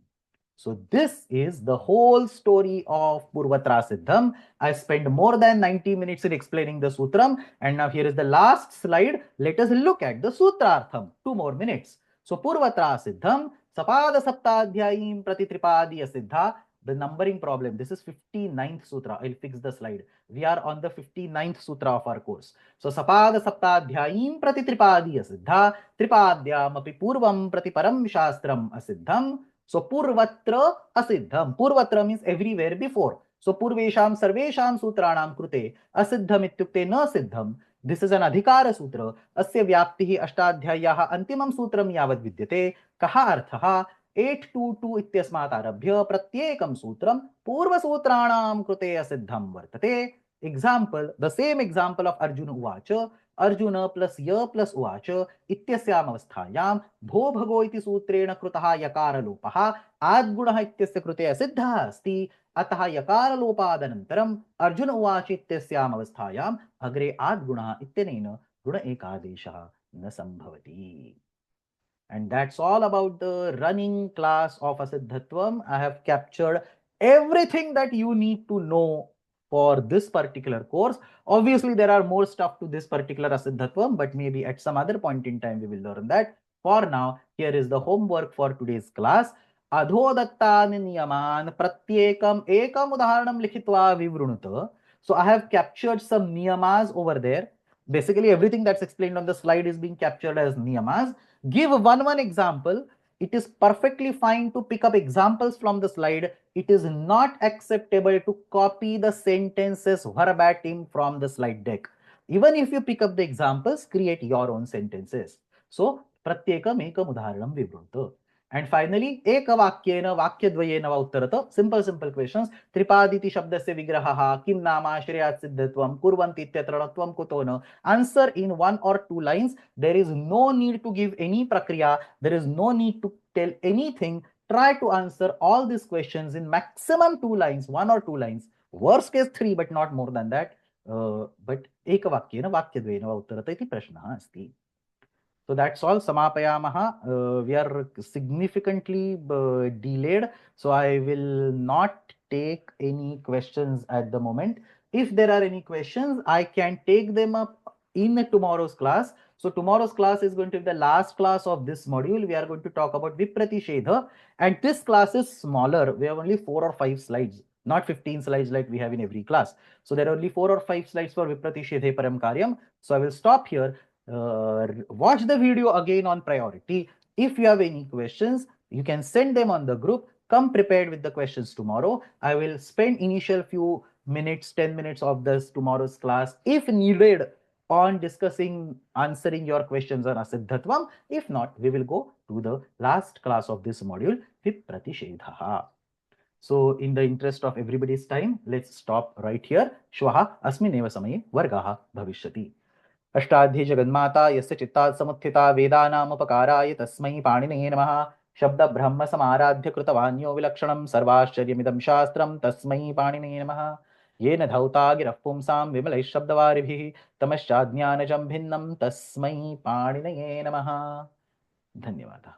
So this is the whole story of Purvatra Siddham. I spent more than 90 minutes in explaining the Sutram, and now here is the last slide. Let us look at the Sutrartham. 2 more minutes. So Purvatra Siddham, Sapada Saptadhyayim Prati Tripadiya Siddha. The numbering problem. This is 59th Sutra. I'll fix the slide. We are on the 59th Sutra of our course. So Sapada Saptadhyayim Prati Tripadiya Siddha, Tripadyam api Purvam Prati Param Shastram Asiddham. So Purvatra Asiddham. Purvatra means everywhere before. So Purvesham Sarvesham Sutranam Krute Asiddham ityukte na siddham. This is an Adhikara Sutra. Asya Vyaptihi Ashtadhyayaha Antimam Sutram Yavad Vidyate. Kaha Arthaha 822 इत्यस्मात् आरभ्य प्रत्येकं सूत्रं पूर्वसूत्राणां कृते असिद्धं वर्तते. Example, the same example of Arjuna Uvacha, Arjuna plus Ya plus Uvacha इत्यस्याम् अवस्थायां भो भगो इति सूत्रेण कृतः यकारलोपः आद्गुणः इत्यस्य कृते असिद्धः अस्ति. अतः यकारलोपादनन्तरम् अर्जुन उवाच इत्यस्याम् अवस्थायाम् अग्रे आद्गुणः इत्यनेन गुण एकादेशः न संभवति. And that's all about the running class of Asiddhatvam. I have captured everything that you need to know for this particular course. Obviously, there are more stuff to this particular Asiddhatvam, but maybe at some other point in time we will learn that. For now, here is the homework for today's class. Adhodattan niyaman pratyekam ekam udaharanam likhitva vivrunuta. So I have captured some niyamas over there. Basically, everything that's explained on the slide is being captured as niyamas. Give one example. It is perfectly fine to pick up examples from the slide. It is not acceptable to copy the sentences verbatim from the slide deck. Even if you pick up the examples, create your own sentences. So, pratyekam ekam udaharanam vivrunta. And finally, ekavakyena vakyadvayena va uttarata. Simple questions. Tripaditi shabdasya vigrahaha kim nama shreyat siddhatvam kurvanti ityatranatvam kutona. Answer in 1 or 2 lines. There is no need to give any prakriya. There is no need to tell anything. Try to answer all these questions in maximum 2 lines, 1 or 2 lines. Worst case 3, but not more than that. But ekavakyena vakyadvayena va uttarata iti prashnah asti. So that's all. Samapayamaha. We are significantly delayed, so I will not take any questions at the moment. If there are any questions, I can take them up in tomorrow's class. So tomorrow's class is going to be the last class of this module. We are going to talk about Vipratishedha, and this class is smaller. We have only 4 or 5 slides, not 15 slides like we have in every class. So there are only 4 or 5 slides for Vipratishedhe Param Karyam. So I will stop here. Watch the video again on priority. If you have any questions, you can send them on the group. Come prepared with the questions tomorrow. I will spend initial few minutes, 10 minutes of this tomorrow's class, if needed, on discussing, answering your questions on Asiddhatvam. If not, we will go to the last class of this module, Vipratishedha. So in the interest of everybody's time, let's stop right here. Shwaha asmineva samaye vargaha bhavishyati. Ashtadhyayi जगन्माता यस्य चित्तात् समुत्थिता वेदानामुपकाराय तस्मै पाणिनये नमः। शब्द ब्रह्म समाराध्य कृतवान्यो विलक्षणं सर्वाश्चर्यमिदं शास्त्रं तस्मै पाणिनये नमः। येन धौता गिरः पुंसां विमलैः शब्दवारिभिः तमश्चाज्ञानजं भिन्नं तस्मै पाणिनये नमः। धन्यवादः।